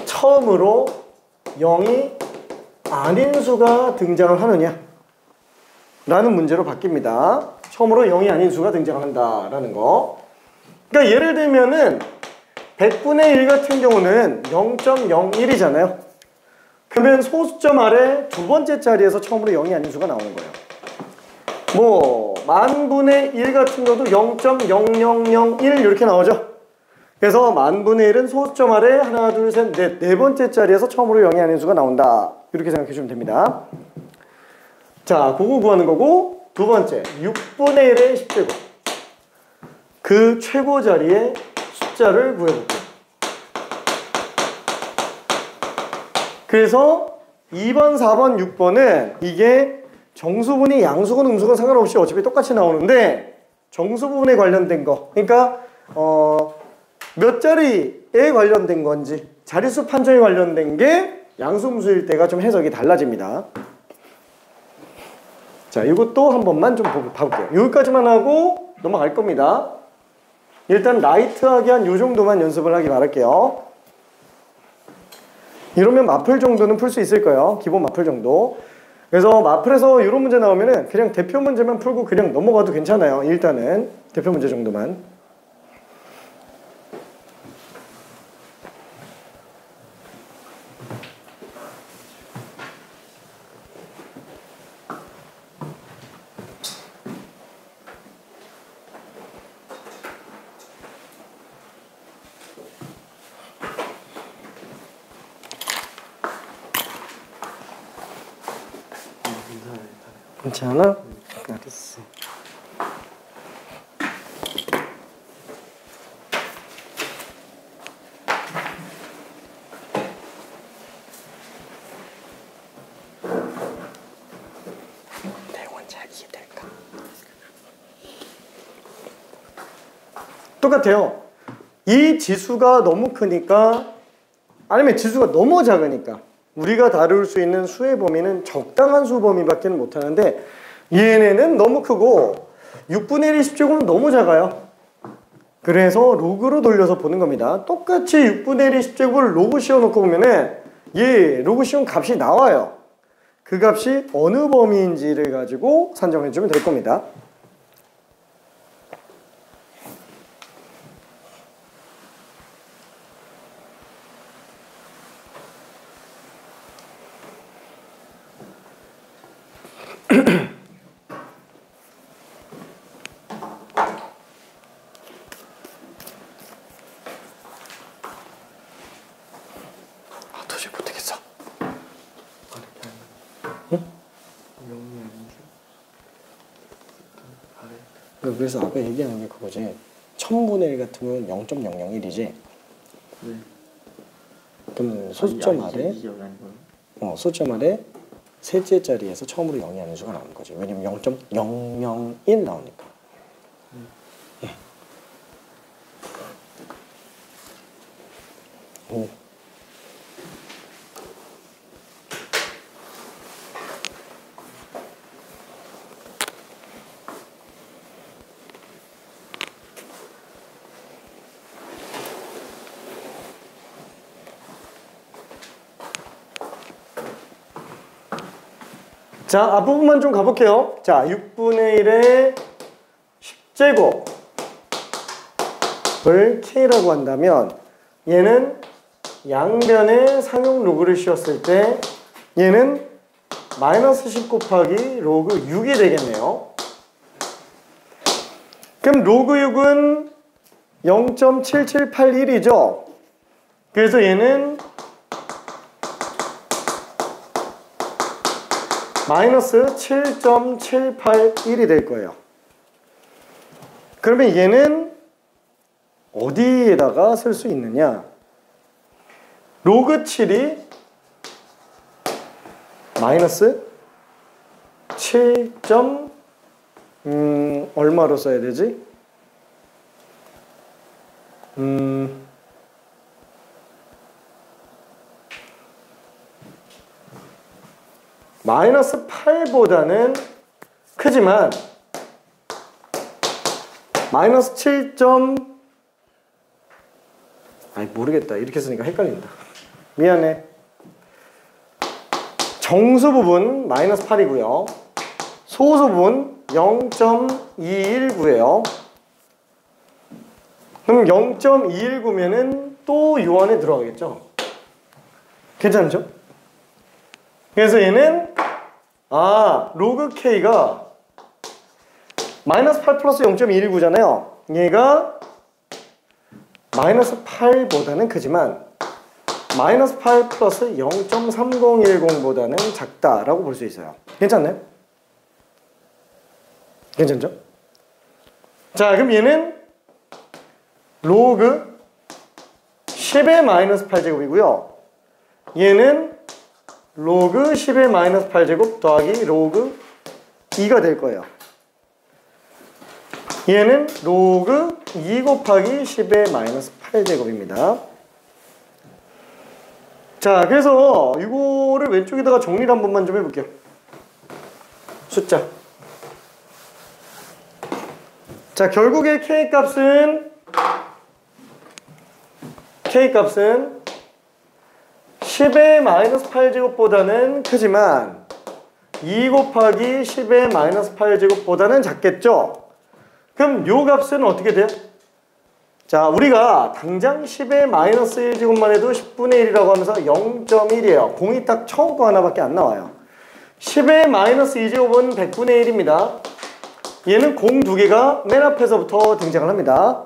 처음으로 0이 아닌 수가 등장을 하느냐 라는 문제로 바뀝니다. 처음으로 0이 아닌 수가 등장을 한다라는 거. 그러니까 예를 들면은 100분의 1 같은 경우는 0.01이잖아요. 그러면 소수점 아래 두 번째 자리에서 처음으로 0이 아닌 수가 나오는 거예요. 뭐 만분의 1 같은 경우도 0.0001 이렇게 나오죠. 그래서 만분의 1은 소수점 아래 하나, 둘, 셋, 넷, 네 번째 자리에서 처음으로 0이 아닌 수가 나온다. 이렇게 생각해 주시면 됩니다. 자, 그거 구하는 거고, 두 번째 6분의 1의 10제곱. 그 최고 자리의 숫자를 구해볼게요. 그래서 2번, 4번, 6번은 이게 정수분이 양수건, 음수건 상관없이 어차피 똑같이 나오는데 정수 부분에 관련된 거, 그러니까 몇 자리에 관련된 건지 자릿수 판정에 관련된 게 양수, 음수일 때가 좀 해석이 달라집니다. 자, 이것도 한 번만 좀 봐볼게요. 여기까지만 하고 넘어갈 겁니다. 일단 라이트하게 한 요 정도만 연습을 하기 바랄게요. 이러면 마플 정도는 풀 수 있을 거예요. 기본 마플 정도. 그래서 마플에서 이런 문제 나오면은 그냥 대표 문제만 풀고 그냥 넘어가도 괜찮아요. 일단은 대표 문제 정도만. 괜찮아? 알았어. 내용은 잘 이해될까? 똑같아요. 이 지수가 너무 크니까, 아니면 지수가 너무 작으니까 우리가 다룰 수 있는 수의 범위는 적당한 수 범위밖에 못하는데, 얘네는 너무 크고 6분의 1이 10제곱은 너무 작아요. 그래서 로그로 돌려서 보는 겁니다. 똑같이 6분의 1이 10제곱을 로그 씌워놓고 보면은 얘 로그 씌운 값이 나와요. 그 값이 어느 범위인지를 가지고 산정해주면 될 겁니다. 도저히 못하겠어. 응? 그래서 아까 얘기하는 게 그거지. 1000분의 1 같으면 0.001이지. 네. 그럼 소수점 아래, 소수점 아래 셋째 자리에서 처음으로 0이 아닌 수가 나오는 거지. 왜냐면 0.001 나오니까. 오. 자, 앞부분만 좀 가볼게요. 자, 6분의 1의 10제곱을 K라고 한다면 얘는 양변에 상용 로그를 씌웠을 때 얘는 마이너스 10 곱하기 로그 6이 되겠네요. 그럼 로그 6은 0.7781이죠. 그래서 얘는 마이너스 7.781이 될 거예요. 그러면 얘는 어디에다가 쓸 수 있느냐? 로그 7이 마이너스 7. 얼마로 써야 되지? 마이너스 8보다는 크지만 마이너스 7. 아니 모르겠다. 이렇게 쓰니까 헷갈린다. 미안해. 정수 부분 마이너스 8이고요. 소수 부분 0.219예요. 그럼 0.219면은 또 요 안에 들어가겠죠? 괜찮죠? 그래서 얘는 로그 K가 마이너스 8 플러스 0.219잖아요. 얘가 마이너스 8보다는 크지만 마이너스 8 플러스 0.3010보다는 작다라고 볼 수 있어요. 괜찮나요? 괜찮죠? 자, 그럼 얘는 로그 10의 마이너스 8제곱이고요. 얘는 로그 10의 마이너스 8제곱 더하기 로그 2가 될 거예요. 얘는 로그 2 곱하기 10의 마이너스 8제곱입니다. 자, 그래서 이거를 왼쪽에다가 정리를 한 번만 좀 해볼게요. 숫자. 자, 결국에 K값은 10의 마이너스 8제곱보다는 크지만 2 곱하기 10의 마이너스 8제곱보다는 작겠죠? 그럼 요 값은 어떻게 돼요? 자, 우리가 당장 10의 마이너스 1제곱만 해도 10분의 1이라고 하면서 0.1이에요. 공이 딱 처음 거 하나밖에 안 나와요. 10의 마이너스 2제곱은 100분의 1입니다. 얘는 공 두 개가 맨 앞에서부터 등장을 합니다.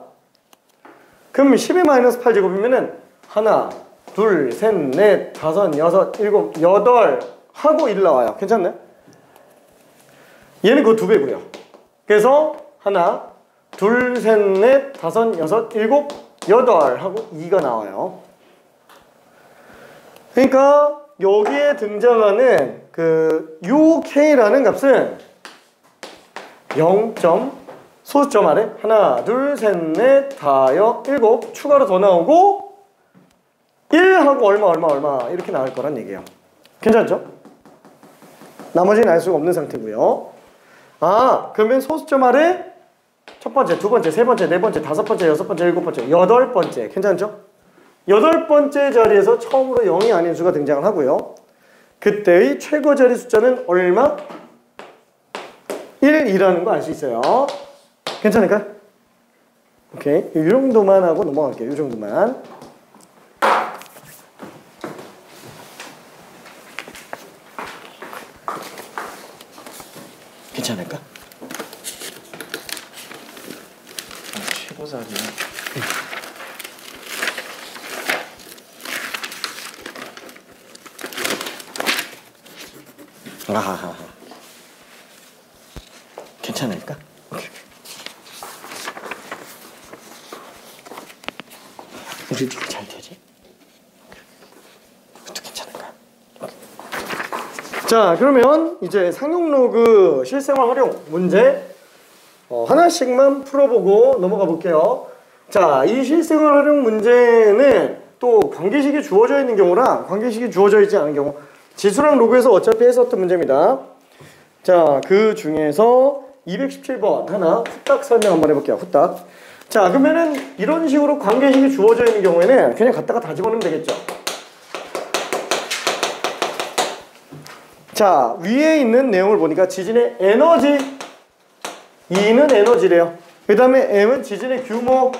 그럼 10의 마이너스 8제곱이면은 하나, 둘, 셋, 넷, 다섯, 여섯, 일곱, 여덟 하고 1 나와요. 괜찮나요? 얘는 그 두 배고요. 그래서 하나, 둘, 셋, 넷, 다섯, 여섯, 일곱, 여덟 하고 2가 나와요. 그러니까 여기에 등장하는 그 UK라는 값은 0. 소수점 아래 하나, 둘, 셋, 넷, 다섯, 일곱 추가로 더 나오고 1하고 얼마 이렇게 나올 거란 얘기예요. 괜찮죠? 나머지는 알 수가 없는 상태고요. 그러면 소수점 아래 첫 번째, 두 번째, 세 번째, 네 번째, 다섯 번째, 여섯 번째, 일곱 번째, 여덟 번째. 괜찮죠? 여덟 번째 자리에서 처음으로 0이 아닌 수가 등장을 하고요. 그때의 최고 자리 숫자는 얼마? 1이라는 거 알 수 있어요. 괜찮을까요? 오케이. 이 정도만 하고 넘어갈게요. 이 정도만. 괜찮을까? 최고자리야. 아하하. 괜찮을까? 오케이. 우리 이렇게 잘 되지? 이것도 괜찮을까? 자, 그러면 이제 상용 로그 실생활 활용 문제 하나씩만 풀어보고 넘어가 볼게요. 자, 이 실생활 활용 문제는 또 관계식이 주어져 있는 경우랑 관계식이 주어져 있지 않은 경우, 지수랑 로그에서 어차피 했었던 문제입니다. 자, 그 중에서 217번 하나 후딱 설명 한번 해볼게요. 후딱. 자, 그러면은 이런 식으로 관계식이 주어져 있는 경우에는 그냥 갖다가 다 집어넣으면 되겠죠. 자, 위에 있는 내용을 보니까 지진의 에너지, E는 에너지래요. 그 다음에 M은 지진의 규모.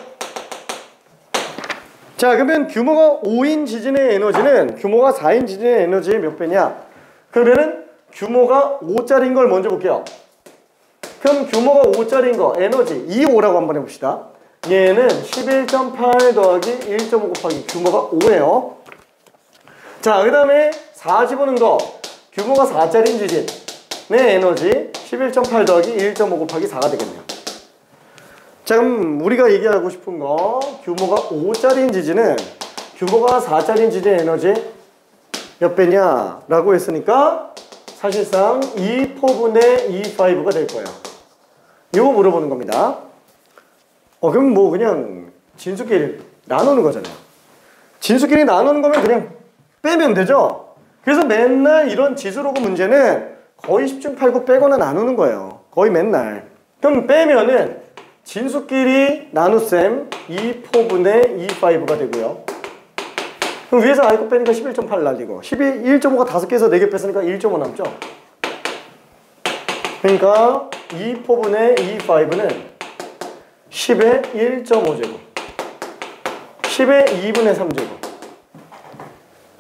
자, 그러면 규모가 5인 지진의 에너지는 규모가 4인 지진의 에너지의 몇 배냐? 그러면은 규모가 5짜리인 걸 먼저 볼게요. 그럼 규모가 5짜리인 거 에너지 2,5라고 한번 해봅시다. 얘는 11.8 더하기 1.5 곱하기 규모가 5예요. 자, 그 다음에 4 집어넣은 거 규모가 4짜리인 지진의 에너지 11.8 더하기 1.5 곱하기 4가 되겠네요. 자, 그럼 우리가 얘기하고 싶은 거 규모가 5짜리인 지진은 규모가 4짜리인 지진의 에너지 몇 배냐 라고 했으니까 사실상 2/4분의 2/5가 될 거예요. 이거 물어보는 겁니다. 그럼 뭐 그냥 진수끼리 나누는 거잖아요. 진수끼리 나누는 거면 그냥 빼면 되죠. 그래서 맨날 이런 지수로그 문제는 거의 10중 8구 빼거나 나누는 거예요. 거의 맨날. 그럼 빼면은 진수끼리 나눗셈 2,4분의 2,5가 되고요. 그럼 위에서 i 거 빼니까 11.8 날리고 1.5가 5개 에서 4개 뺐으니까 1.5 남죠? 그러니까 2,4분의 2,5는 10의 1.5제곱 10의 2분의 3제곱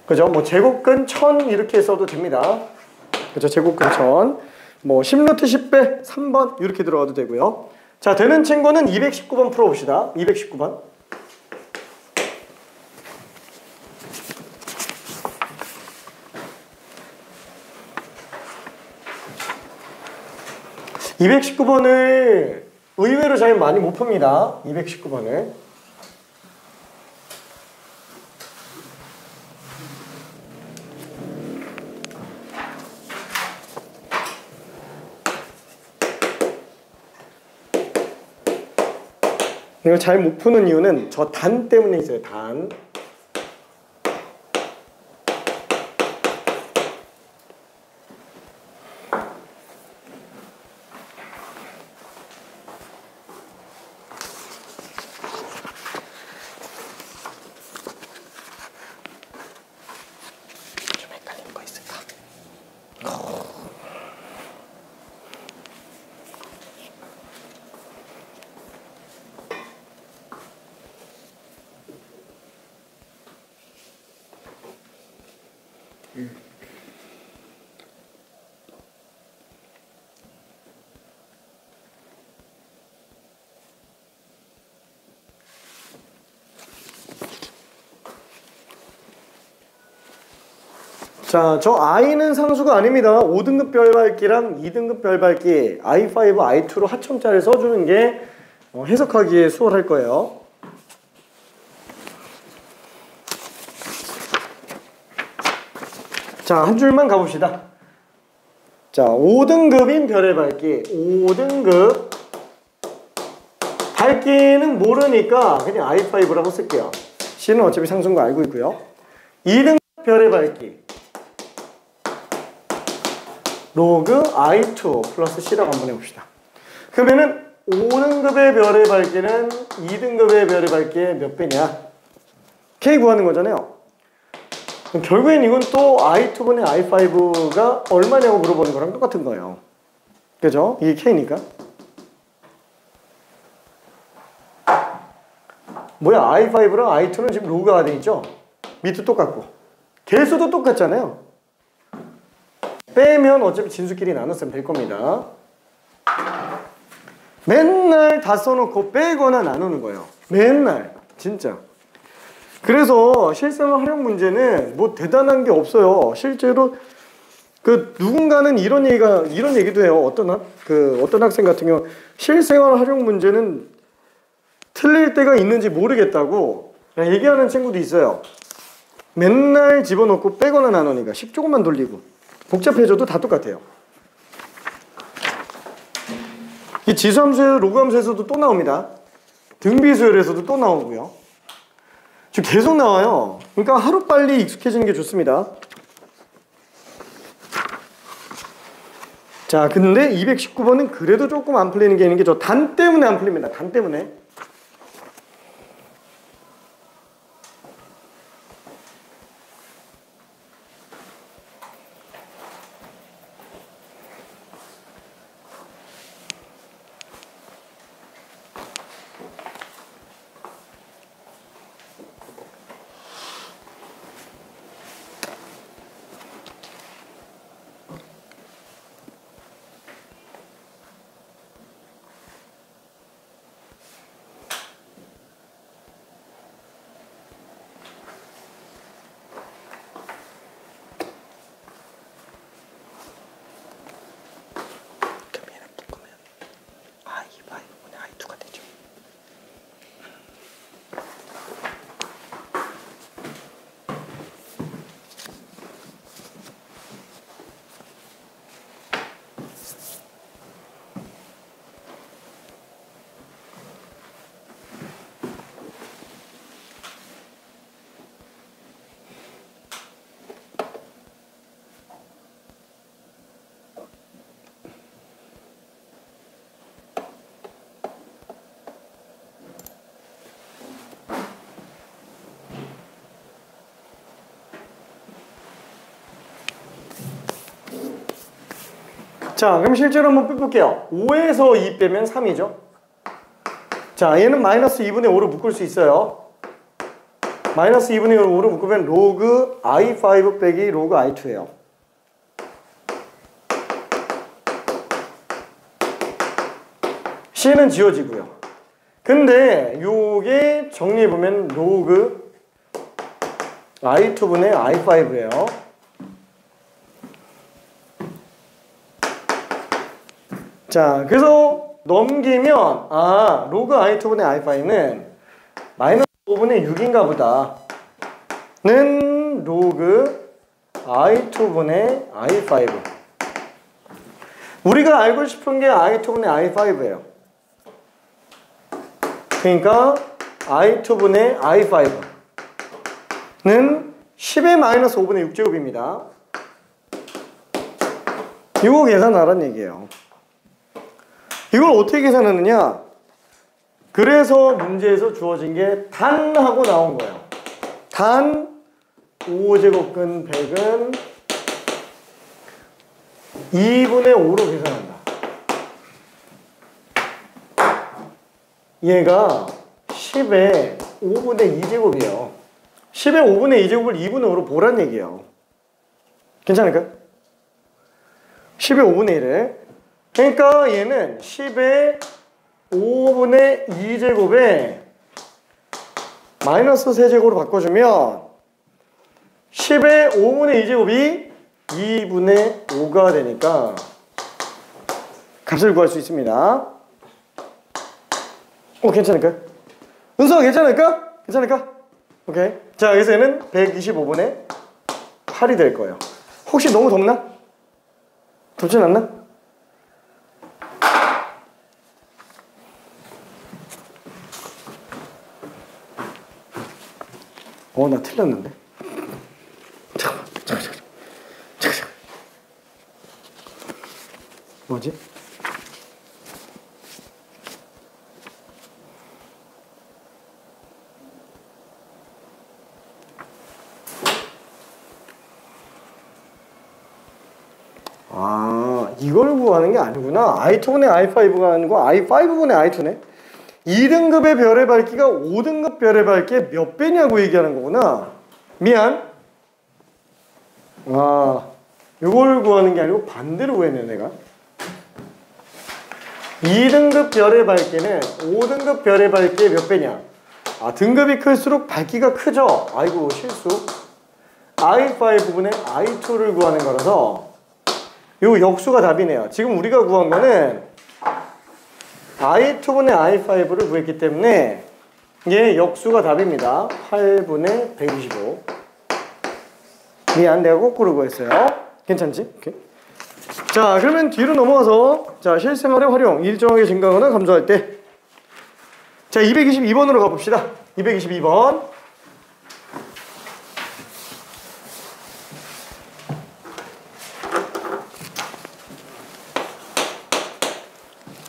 그죠? 뭐 제곱근 1000 이렇게 써도 됩니다. 그죠? 제곱근 1000 뭐 10루트 10배 3번 이렇게 들어가도 되고요. 자, 되는 친구는 219번 풀어봅시다. 219번. (219번을) 의외로 잘 많이 못 풉니다. 219번을. 이걸 잘 못 푸는 이유는 저 단 때문에 있어요. 단. 좀 헷갈리는 거 있을까? 자, 저 i는 상수가 아닙니다. 5등급 별밟기랑 2등급 별밟기 i5, i2로 하첨자를 써주는 게 해석하기에 수월할 거예요. 자, 한 줄만 가봅시다. 자, 5등급인 별의 밝기 5등급 밝기는 모르니까 그냥 i5라고 쓸게요. C는 어차피 상수인 거 알고 있고요. 2등급 별의 밝기 로그 i2 플러스 C라고 한번 해봅시다. 그러면은 5등급의 별의 밝기는 2등급의 별의 밝기의 몇 배냐? K 구하는 거잖아요. 그럼 결국엔 이건 또 i2분의 i5가 얼마냐고 물어보는 거랑 똑같은 거예요. 그죠? 이게 K니까. 뭐야, i5랑 i2는 지금 로그가 돼 있죠? 밑도 똑같고 개수도 똑같잖아요. 빼면 어차피 진수끼리 나눴으면 될 겁니다. 맨날 다 써놓고 빼거나 나누는 거예요. 맨날 진짜. 그래서 실생활 활용 문제는 뭐 대단한 게 없어요. 실제로 그 누군가는 이런 얘기도 해요. 어떤 학생 같은 경우 실생활 활용 문제는 틀릴 때가 있는지 모르겠다고 얘기하는 친구도 있어요. 맨날 집어넣고 빼거나 나누니까 10조금만 돌리고 복잡해져도 다 똑같아요. 이 지수함수에서 로그함수에서도 또 나옵니다. 등비수열에서도 또 나오고요. 지금 계속 나와요. 그러니까 하루빨리 익숙해지는 게 좋습니다. 자, 근데 219번은 그래도 조금 안 풀리는 게 있는 게 저 단 때문에 안 풀립니다. 단 때문에. 자, 그럼 실제로 한번 빼볼게요. 5에서 2 빼면 3이죠. 자, 얘는 마이너스 2분의 5로 묶을 수 있어요. 마이너스 2분의 5로 묶으면 로그 i5 빼기 로그 i2예요. C는 지워지고요. 근데 요게 정리해보면 로그 i2분의 i5예요. 자, 그래서 넘기면 로그 i2분의 i5는 마이너스 5분의 6인가 보다 는 로그 i2분의 i5. 우리가 알고 싶은 게 i2분의 i5예요. 그러니까 i2분의 i5는 10의 마이너스 5분의 6제곱입니다. 이거 계산하라는 얘기예요. 이걸 어떻게 계산하느냐? 그래서 문제에서 주어진 게 단 하고 나온 거예요. 단 5제곱근 100은 2분의 5로 계산한다. 얘가 10의 5분의 2제곱이에요. 10의 5분의 2제곱을 2분의 5로 보란 얘기예요. 괜찮을까요? 10의 5분의 1을. 그러니까 얘는 10의 5분의 2제곱에 마이너스 세제곱으로 바꿔주면 10의 5분의 2제곱이 2분의 5가 되니까 값을 구할 수 있습니다. 괜찮을까요? 은서가 괜찮을까? 괜찮을까? 오케이. 자, 그래서 얘는 125분의 8이 될 거예요. 혹시 너무 덥나? 덥진 않나? 나 틀렸는데. 잠깐만. 뭐지? 이걸 구하는 게 아니구나. i2분의 i5가 아니고 i5분의 i2네. 2등급의 별의 밝기가 5등급 별의 밝기의 몇 배냐고 얘기하는 거구나. 미안. 이걸 구하는 게 아니고 반대로 구했네 내가. 2등급 별의 밝기는 5등급 별의 밝기의 몇 배냐. 등급이 클수록 밝기가 크죠. 아이고 실수. i5분의 i2를 구하는 거라서 요 역수가 답이네요. 지금 우리가 구한 거는 i2분의 i5를 구했기 때문에 얘 역수가 답입니다. 8분의 125. 미안, 내가 거꾸로 구했어요. 괜찮지? 오케이. 자, 그러면 뒤로 넘어가서 자, 실생활의 활용 일정하게 증가하거나 감소할 때. 자, 222번으로 가봅시다. 222번.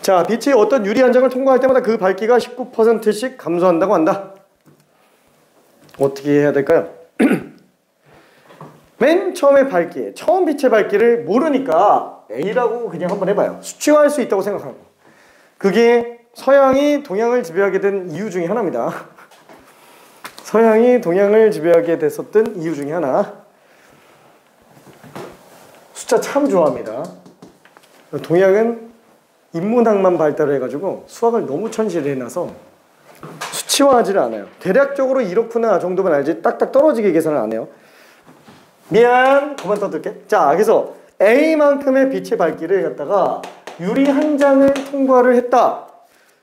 자, 빛이 어떤 유리 한 장을 통과할 때마다 그 밝기가 19%씩 감소한다고 한다. 어떻게 해야 될까요? 맨 처음에 밝기, 처음 빛의 밝기를 모르니까 A라고 그냥 한번 해봐요. 수치화할 수 있다고 생각하고. 그게 서양이 동양을 지배하게 된 이유 중에 하나입니다. 서양이 동양을 지배하게 됐었던 이유 중에 하나. 숫자 참 좋아합니다. 동양은 인문학만 발달을 해가지고 수학을 너무 천시를 해놔서 수치화하지를 않아요. 대략적으로 이렇구나 정도만 알지 딱딱 떨어지게 계산을 안 해요. 미안, 그만 떠들게. 자, 그래서 A만큼의 빛의 밝기를 갖다가 유리 한 장을 통과를 했다.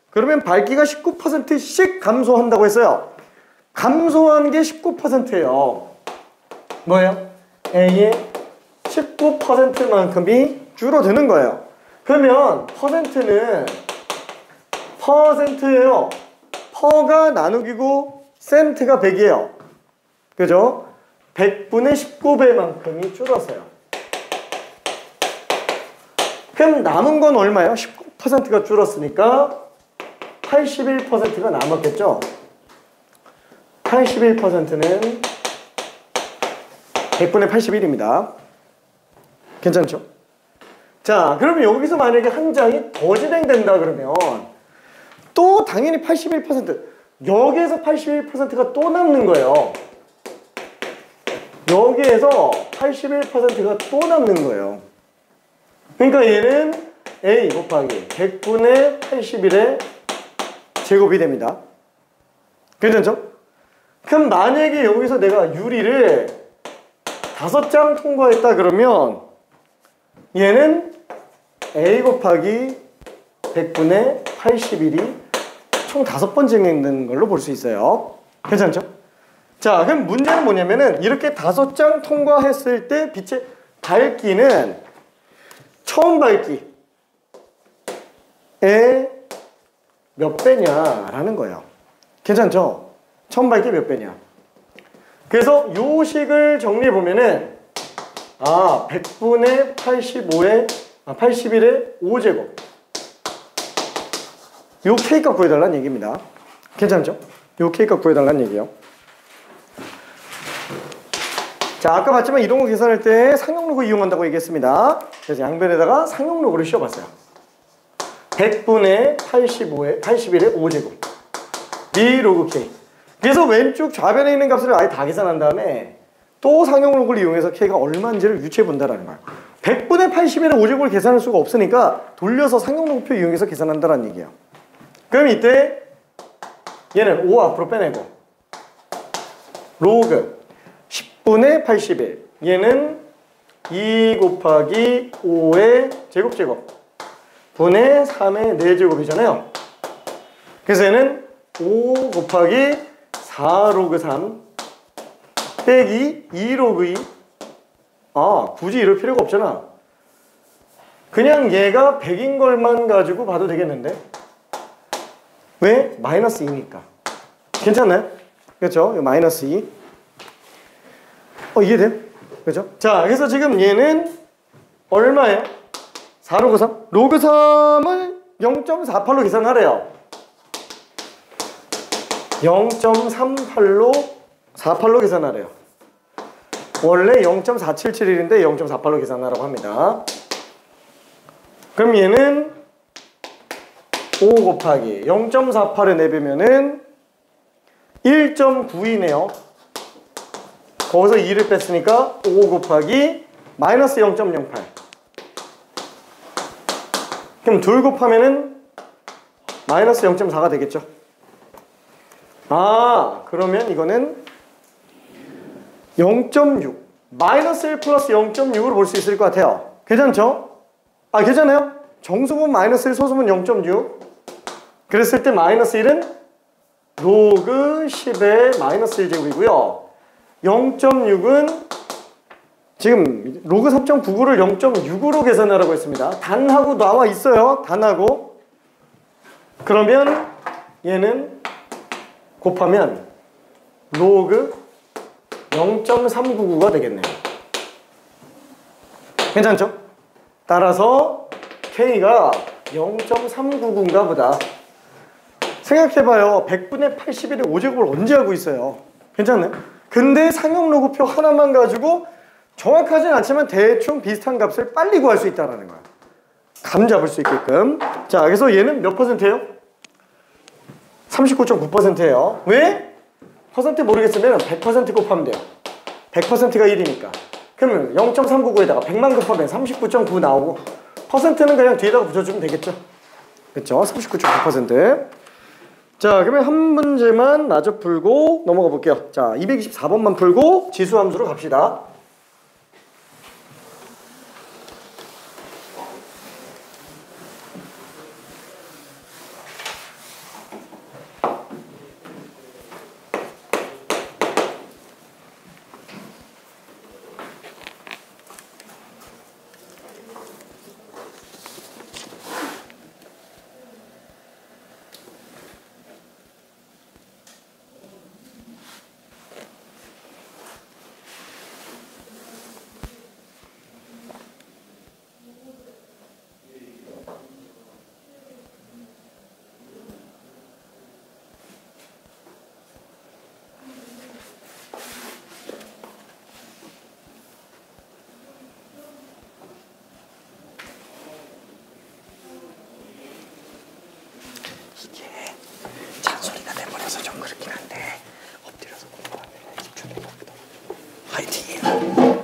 그러면 밝기가 19%씩 감소한다고 했어요. 감소한 게 19%예요. 뭐예요? A의 19%만큼이 줄어드는 거예요. 그러면 퍼센트는 퍼센트예요. 퍼가 나누기고 센트가 100이에요. 그죠? 100분의 19배만큼이 줄었어요. 그럼 남은 건 얼마예요? 19%가 줄었으니까 81%가 남았겠죠? 81%는 100분의 81입니다. 괜찮죠? 자, 그러면 여기서 만약에 한 장이 더 진행된다 그러면 또 당연히 81%, 여기에서 81%가 또 남는 거예요. 여기에서 81%가 또 남는 거예요. 그러니까 얘는 A 곱하기 100분의 81의 제곱이 됩니다. 괜찮죠? 그럼 만약에 여기서 내가 유리를 5장 통과했다 그러면 얘는 A 곱하기 100분의 81이 총 5번 진행된 걸로 볼 수 있어요. 괜찮죠? 자, 그럼 문제는 뭐냐면은 이렇게 5장 통과했을 때 빛의 밝기는 처음 밝기의 몇 배냐라는 거예요. 괜찮죠? 처음 밝기 몇 배냐. 그래서 요 식을 정리해 보면은 100분의 81의 5제곱. 요 K값 구해달라는 얘기입니다. 괜찮죠? 요 K값 구해달라는 얘기예요. 자, 아까 봤지만 이런 거 계산할 때 상용로그 이용한다고 얘기했습니다. 그래서 양변에다가 상용로그를 씌워봤어요. 100분의 81의 5제곱 B 로그 K. 그래서 왼쪽 좌변에 있는 값을 아예 다 계산한 다음에 또 상용로그를 이용해서 K가 얼마인지를 유추해 본다라는 거예요. 100분의 81의 5제곱을 계산할 수가 없으니까 돌려서 상용로그표 이용해서 계산한다라는 얘기예요. 그럼 이때 얘는 5 앞으로 빼내고 로그 10분의 81, 얘는 2 곱하기 5의 제곱 분의 3의 4제곱이잖아요. 그래서 얘는 5 곱하기 4 로그 3 빼기 2 로그 2. 굳이 이럴 필요가 없잖아. 그냥 얘가 100인 걸만 가지고 봐도 되겠는데? 왜? 마이너스 2니까. 괜찮나요? 그렇죠? 마이너스 2. 이해돼요? 그죠? 자, 그래서 지금 얘는 얼마예요? 4 로그 3? 로그 3을 0.48로 계산하래요. 0.38로 48로 계산하래요. 원래 0.477일인데 0.48로 계산하라고 합니다. 그럼 얘는 5 곱하기 0.48에 내비면은 1.92네요. 거기서 2를 뺐으니까 5 곱하기 마이너스 0.08. 그럼 둘 곱하면은 마이너스 0.4가 되겠죠. 그러면 이거는 0.6 마이너스 1 플러스 0.6으로 볼 수 있을 것 같아요. 괜찮죠? 괜찮아요? 정수분 마이너스 1, 소수분 0.6. 그랬을 때 마이너스 1은 로그 10의 마이너스 1제곱이고요. 0.6은 지금 로그 3.99를 0.6으로 계산하라고 했습니다. 단하고 나와 있어요. 단하고. 그러면 얘는 곱하면 로그 0.399가 되겠네요. 괜찮죠? 따라서 K가 0.399인가 보다. 생각해봐요. 100분의 81의 5제곱을 언제 하고 있어요? 괜찮나요? 근데 상용로그표 하나만 가지고 정확하진 않지만 대충 비슷한 값을 빨리 구할 수 있다는 거야. 감 잡을 수 있게끔. 자, 그래서 얘는 몇 %예요? 39.9%예요. 왜? 퍼센트 모르겠으면 100% 곱하면 돼요. 100%가 1이니까. 그러면 0.399에다가 100만 곱하면 39.9 나오고 퍼센트는 그냥 뒤에다가 붙여주면 되겠죠. 그렇죠? 39.9%. 자, 그러면 한 문제만 마저 풀고 넘어가 볼게요. 자, 224번만 풀고 지수함수로 갑시다. 화이팅이에요.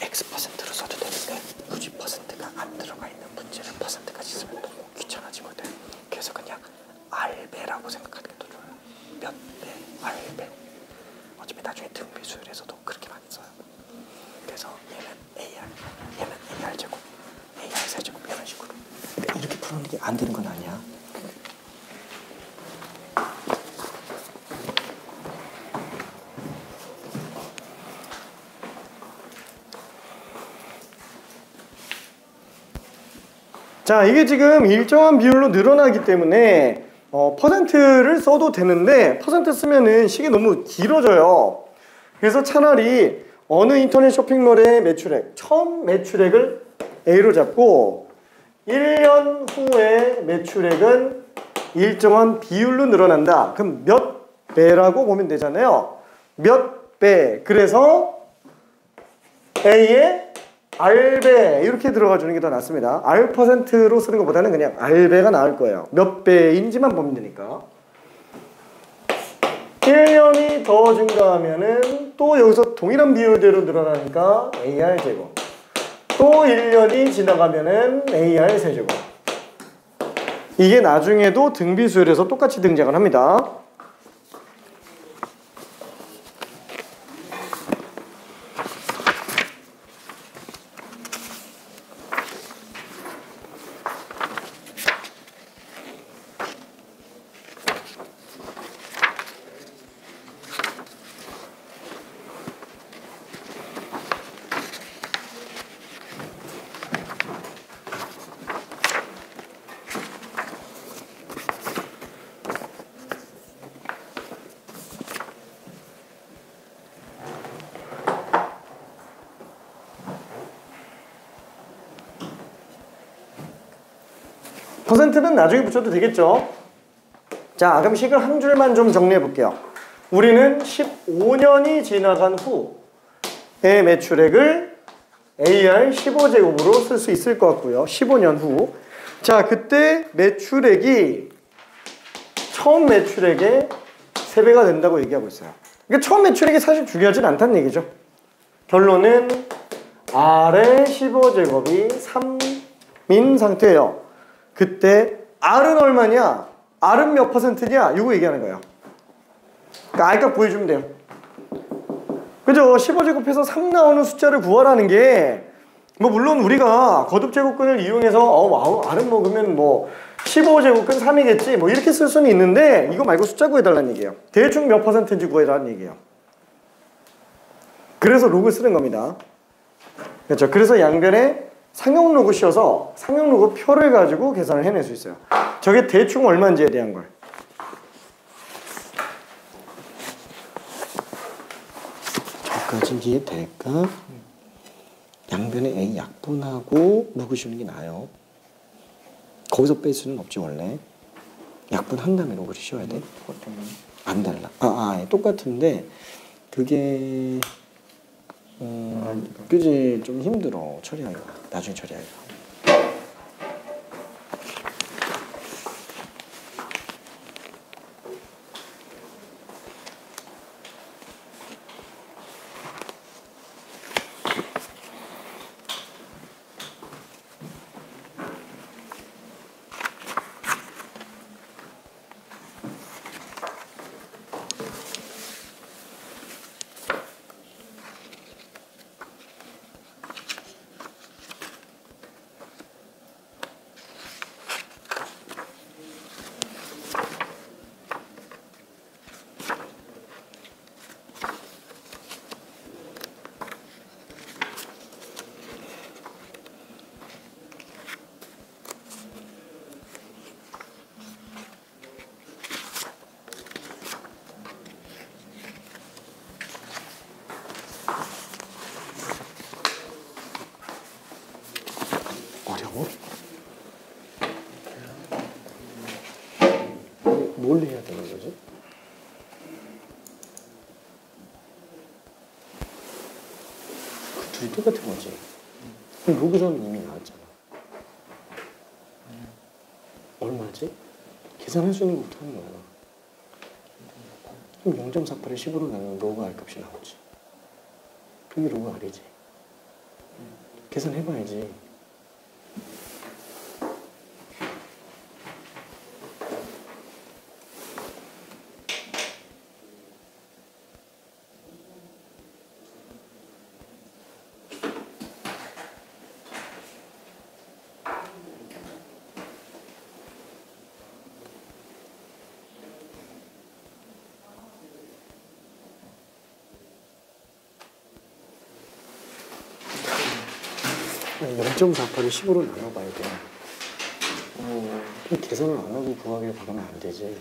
X%로 써도 되는데 굳이 퍼센트가 안 들어가 있는 문제를 퍼센트까지 쓰면 너무 귀찮아지거든. 그래서 그냥 R배라고 생각하는 게 더 좋아요. 몇 배, R배. 어차피 나중에 등비수열에서도 그렇게 많이 써요. 그래서 얘는 AR, 얘는 AR 제곱, AR 세제곱 이런 식으로. 이렇게 푸는 게 안 되는 건 아니야. 자, 이게 지금 일정한 비율로 늘어나기 때문에 퍼센트를 써도 되는데 퍼센트 쓰면은 식이 너무 길어져요. 그래서 차라리 어느 인터넷 쇼핑몰의 매출액, 처음 매출액을 A로 잡고 1년 후에 매출액은 일정한 비율로 늘어난다. 그럼 몇 배라고 보면 되잖아요. 몇 배. 그래서 A의 R배 이렇게 들어가 주는 게 더 낫습니다. R%로 쓰는 것보다는 그냥 R배가 나을 거예요. 몇 배인지만 보면 되니까. 1년이 더 증가하면은 또 여기서 동일한 비율대로 늘어나니까 AR제곱. 또 1년이 지나가면은 AR 세제곱. 이게 나중에도 등비수열에서 똑같이 등장을 합니다. 퍼센트는 나중에 붙여도 되겠죠. 자, 그럼 식을 한 줄만 좀 정리해 볼게요. 우리는 15년이 지나간 후의 매출액을 AR 15제곱으로 쓸 수 있을 것 같고요. 15년 후. 자, 그때 매출액이 처음 매출액의 3배가 된다고 얘기하고 있어요. 그러니까 처음 매출액이 사실 중요하진 않다는 얘기죠. 결론은 R의 15제곱이 3인 상태예요. 그때 R은 얼마냐? R은 몇 퍼센트냐? 이거 얘기하는 거예요. 그러니까 R값 보여주면 돼요. 그죠? 15제곱해서 3 나오는 숫자를 구하라는 게 뭐 물론 우리가 거듭제곱근을 이용해서 R은 먹으면 뭐 15제곱근 3이겠지 뭐 이렇게 쓸 수는 있는데 이거 말고 숫자 구해달라는 얘기예요. 대충 몇 퍼센트인지 구해달라는 얘기예요. 그래서 로그 쓰는 겁니다. 그렇죠? 그래서 양변에 상용 로그 씌워서 상용 로그 표를 가지고 계산을 해낼 수 있어요. 저게 대충 얼마인지에 대한 걸. 저까지 이해될까? 양변에 A 약분하고 로그 씌우는 게 나아요. 거기서 뺄 수는 없지 원래. 약분한 다음에 로그를 씌워야 돼. 안 달라. 똑같은데 그게 그지 좀 힘들어 처리하기가. 나중에 처리하기가. 둘이 똑같은 거지. 그럼 로그 3은 이미 나왔잖아. 얼마지? 계산할 수 있는 것부터 하는 거야. 그럼 0.48을 10으로 나누면 로그 R 값이 나오지. 그게 로그 R이지. 계산해봐야지. 아니, 0.48을 10으로 나눠봐야 돼. 그럼 계산을 안 하고 구하기를 바라면 안 되지.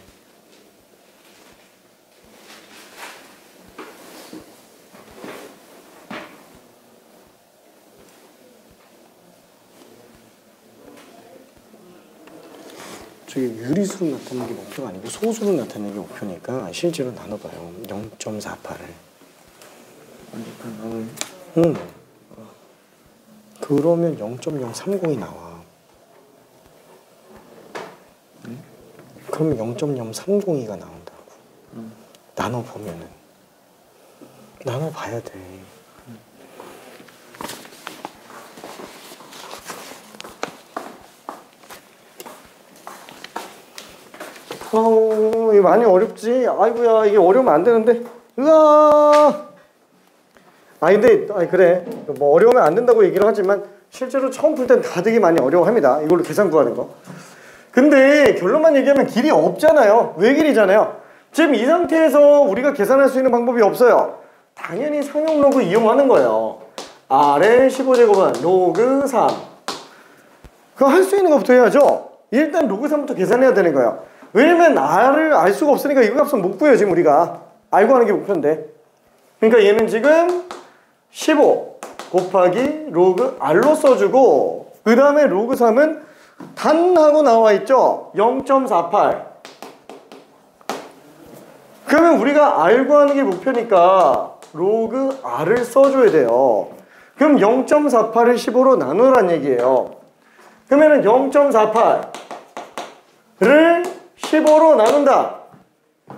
저기 유리수로 나타내는 게 목표가 아니고 소수로 나타내는 게 목표니까 실제로 나눠봐요. 0.48을. 완전히 나는. 응. 그러면 0.030이 나와. 그러면 0.030이가 나온다고. 나눠보면은. 나눠봐야 돼. 이거 많이 어렵지? 아이고야, 이게 어려우면 안 되는데. 으아! 그래. 뭐 어려우면 안 된다고 얘기를 하지만 실제로 처음 풀 땐 다 되게 많이 어려워합니다. 이걸로 계산 구하는 거. 근데 결론만 얘기하면 길이 없잖아요. 외길이잖아요. 지금 이 상태에서 우리가 계산할 수 있는 방법이 없어요. 당연히 상용 로그 이용하는 거예요. R의 15제곱은 로그 3. 그거 할 수 있는 것부터 해야죠. 일단 로그 3부터 계산해야 되는 거예요. 왜냐면 R을 알 수가 없으니까 이거 값은 못 구해요. 지금 우리가 알고 하는 게 목표인데. 그러니까 얘는 지금 15 곱하기 로그 R로 써주고, 그 다음에 로그 3은 단하고 나와 있죠. 0.48. 그러면 우리가 R 구하는 게 목표니까 로그 R을 써줘야 돼요. 그럼 0.48을 15로 나누란 얘기예요. 그러면은 0.48을 15로 나눈다.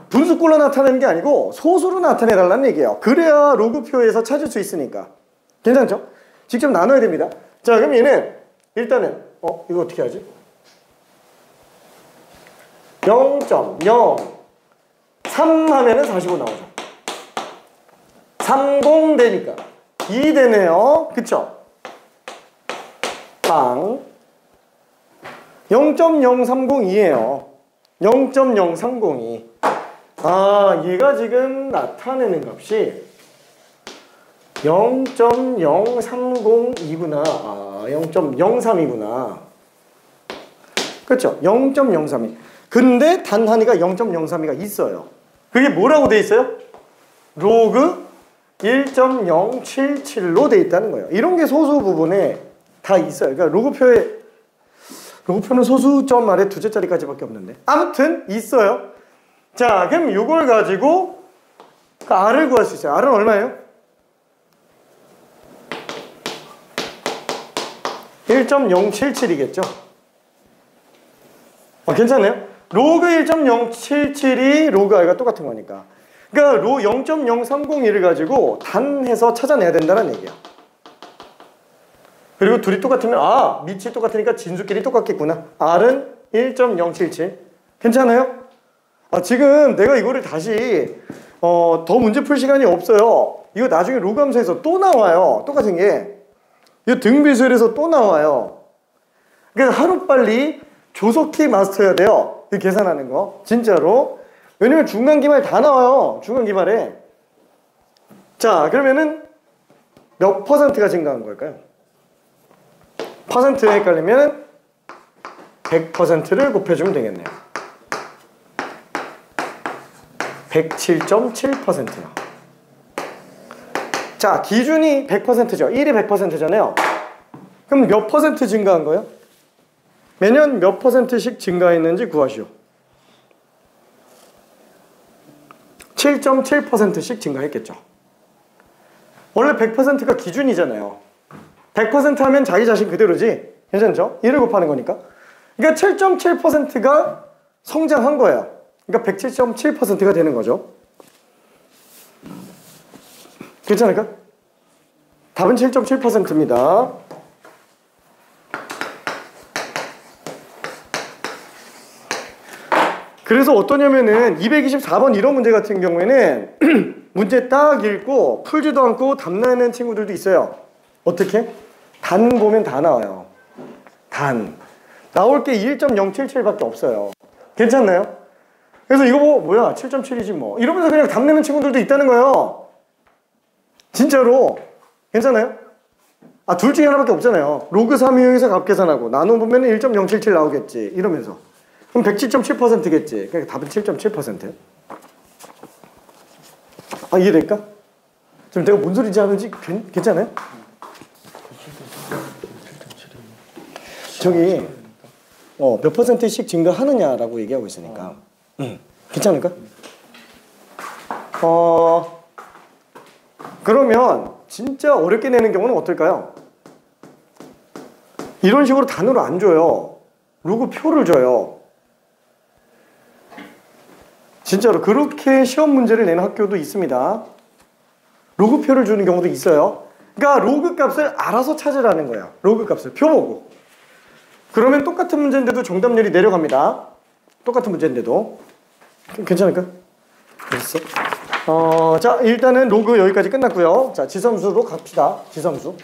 분수꼴로 나타내는 게 아니고 소수로 나타내달라는 얘기예요. 그래야 로그표에서 찾을 수 있으니까. 괜찮죠? 직접 나눠야 됩니다. 자, 그럼 얘는 일단은 이거 어떻게 하지? 0.03 하면은 45 나오죠. 30 되니까 2 되네요. 그쵸? 빵. 0.0302예요. 0.0302. 얘가 지금 나타내는 값이 0.0302구나. 0.03이구나. 그렇죠? 0.032. 근데 단한위가 0.032가 있어요. 그게 뭐라고 돼 있어요? 로그 1.077로 돼 있다는 거예요. 이런 게 소수 부분에 다 있어요. 그러니까 로그표는 소수점 아래 두째 자리까지밖에 없는데. 아무튼 있어요. 자, 그럼 이걸 가지고 R을 구할 수 있어요. R은 얼마예요? 1.077이겠죠? 괜찮아요? 로그 1.077이 로그 R과 똑같은 거니까. 그러니까 0.0301을 가지고 단해서 찾아내야 된다는 얘기야. 그리고 둘이 똑같으면 밑이 똑같으니까 진수끼리 똑같겠구나. R은 1.077. 괜찮아요? 지금 내가 이거를 다시 더 문제 풀 시간이 없어요. 이거 나중에 로그 함수에서 또 나와요. 똑같은 게. 이거 등비수열에서 또 나와요. 그래서 하루빨리 조속히 마스터해야 돼요. 이 계산하는 거. 진짜로. 왜냐면 중간기말 다 나와요. 중간기말에. 자, 그러면은 몇 퍼센트가 증가한 걸까요? 퍼센트에 헷갈리면 100%를 곱해주면 되겠네요. 107.7%요. 자, 기준이 100%죠. 1이 100%잖아요. 그럼 몇 퍼센트 증가한 거예요? 매년 몇 퍼센트씩 증가했는지 구하시오. 7.7%씩 증가했겠죠. 원래 100%가 기준이잖아요. 100% 하면 자기 자신 그대로지. 괜찮죠? 1을 곱하는 거니까. 그러니까 7.7%가 성장한 거예요. 그러니까 107.7%가 되는 거죠. 괜찮을까? 답은 7.7%입니다. 그래서 어떠냐면은 224번 이런 문제 같은 경우에는 문제 딱 읽고 풀지도 않고 답 나는 친구들도 있어요. 어떻게? 단 보면 다 나와요. 단. 나올 게 1.077밖에 없어요. 괜찮나요? 그래서 이거 뭐 뭐야 7.7이지 뭐 이러면서 그냥 답 내는 친구들도 있다는 거예요. 진짜로. 괜찮아요? 아, 둘 중에 하나밖에 없잖아요. 로그 3 이용해서 값 계산하고 나눠보면 1.077 나오겠지 이러면서. 그럼 107.7%겠지. 그러니까 답은 7.7%. 아, 이해될까? 지금 내가 뭔 소리인지 하는지 괜찮아요? 저기 몇 퍼센트씩 증가하느냐라고 얘기하고 있으니까 괜찮을까? 그러면 진짜 어렵게 내는 경우는 어떨까요? 이런 식으로 단어를 안 줘요. 로그 표를 줘요. 진짜로 그렇게 시험 문제를 내는 학교도 있습니다. 로그 표를 주는 경우도 있어요. 그러니까 로그 값을 알아서 찾으라는 거예요. 로그 값을 표 보고. 그러면 똑같은 문제인데도 정답률이 내려갑니다. 똑같은 문제인데도. 괜찮을까? 됐어. 자, 일단은 로그 여기까지 끝났고요. 자, 지섬수로 갑시다. 지섬수.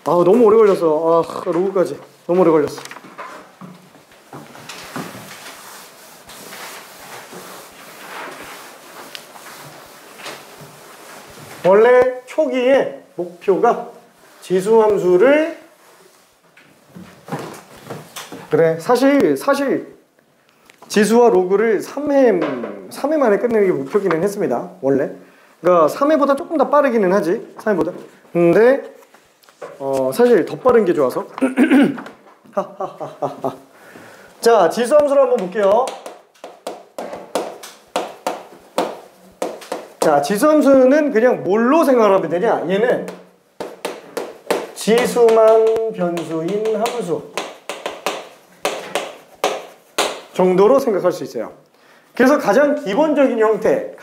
아, 너무 오래 걸렸어. 아, 로그까지 너무 오래 걸렸어. 원래 초기에 목표가 지수함수를 그래 사실 지수와 로그를 3회 만에 끝내는 게 목표기는 했습니다. 원래 그러니까 3회보다 조금 더 빠르기는 하지 3회보다. 근데 사실 더 빠른 게 좋아서 자, 지수함수를 한번 볼게요. 자, 지수함수는 그냥 뭘로 생각을 하면 되냐? 얘는 지수만 변수인 함수 정도로 생각할 수 있어요. 그래서 가장 기본적인 형태는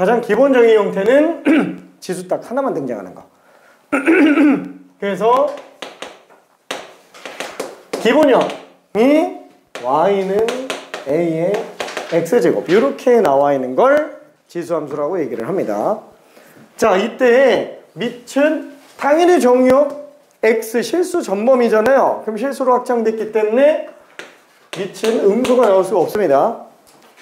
지수 딱 하나만 등장하는 거. 그래서 기본형이 y는 a의 x제곱 이렇게 나와 있는 걸 지수함수라고 얘기를 합니다. 자, 이때 밑은 당연히 정의역 x 실수 전범이잖아요. 그럼 실수로 확장됐기 때문에 밑은 음수가 나올 수가 없습니다.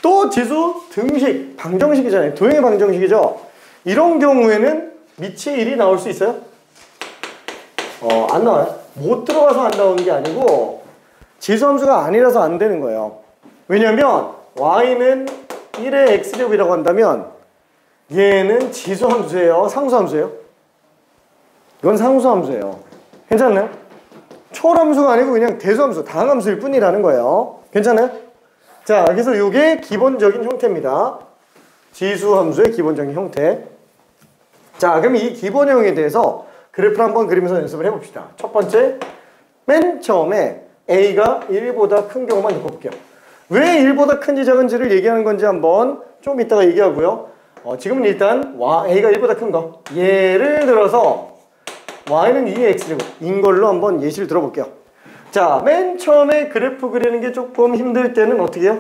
또 지수 등식 방정식이잖아요. 도형의 방정식이죠. 이런 경우에는 밑이 1이 나올 수 있어요? 안 나와요. 못 들어가서 안 나오는 게 아니고 지수함수가 아니라서 안 되는 거예요. 왜냐면 y는 1의 x제곱이라고 한다면 얘는 지수함수예요? 상수함수예요? 이건 상수함수예요. 괜찮나요? 초월함수가 아니고 그냥 대수함수, 다항함수일 뿐이라는 거예요. 괜찮아요? 자, 그래서 이게 기본적인 형태입니다. 지수함수의 기본적인 형태. 자, 그럼 이 기본형에 대해서 그래프를 한번 그리면서 연습을 해봅시다. 첫 번째, 맨 처음에 a가 1보다 큰 경우만 놓고 볼게요. 왜 1보다 큰지 작은지를 얘기하는 건지 한번 좀 이따가 얘기하고요. 지금은 일단 a가 1보다 큰 거 예를 들어서 y는 2의 x제곱인 걸로 한번 예시를 들어볼게요. 자, 맨 처음에 그래프 그리는 게 조금 힘들 때는 어떻게 해요?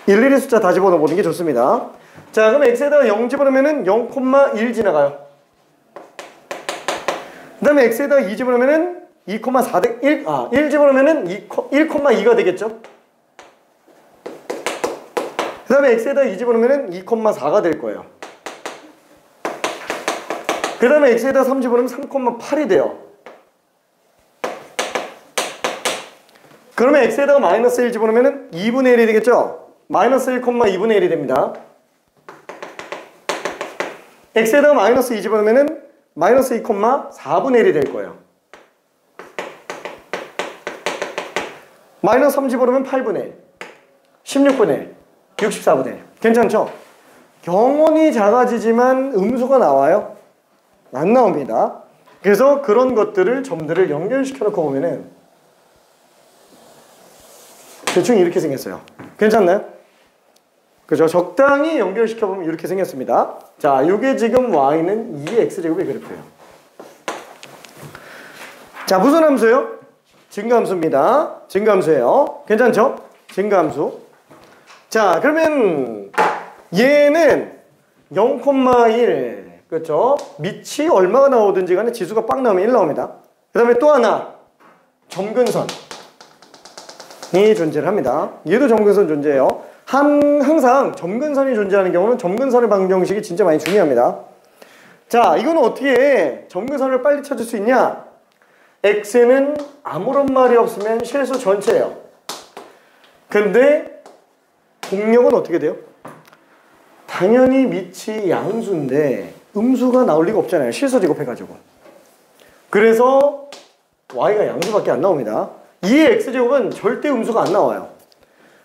일일이 숫자 다 집어넣어보는 게 좋습니다. 자, 그럼 x에다가 0 집어넣으면 0,1 지나가요. 그 다음에 x에다가 2 집어넣으면 2,4 1 집어넣으면 1,2가 되겠죠? 그 다음에 x에다가 2 집어넣으면 2,4가 될 거예요. 그 다음에 x에다가 3 집어넣으면 3,8이 돼요. 그러면 x에다가 마이너스 1 집어넣으면 2분의 1이 되겠죠? 마이너스 1,2분의 1이 됩니다. x에다가 마이너스 2 집어넣으면 마이너스 2,4분의 1이 될 거예요. 마이너스 3 집어넣으면 8분의 1, 16분의 1, 64분의 1. 괜찮죠? 경원이 작아지지만 음수가 나와요. 안 나옵니다. 그래서 그런 것들을 점들을 연결시켜 놓고 보면은 대충 이렇게 생겼어요. 괜찮나요? 그죠? 적당히 연결시켜 보면 이렇게 생겼습니다. 자, 이게 지금 y는 2x제곱의 그래프예요. 자, 무슨 함수예요? 증가함수입니다. 증가함수예요. 괜찮죠? 증가함수. 자, 그러면 얘는 0,1 그렇죠? 밑이 얼마가 나오든지 간에 지수가 빵 나오면 1 나옵니다. 그 다음에 또 하나 점근선이 존재를 합니다. 얘도 점근선 존재해요. 항상 점근선이 존재하는 경우는 점근선의 방정식이 진짜 많이 중요합니다. 자, 이거는 어떻게 해? 점근선을 빨리 찾을 수 있냐? x는 아무런 말이 없으면 실수 전체예요. 근데 공력은 어떻게 돼요? 당연히 밑이 양수인데 음수가 나올 리가 없잖아요. 실수 제곱해가지고. 그래서 y가 양수밖에 안 나옵니다. 2의 x제곱은 절대 음수가 안 나와요.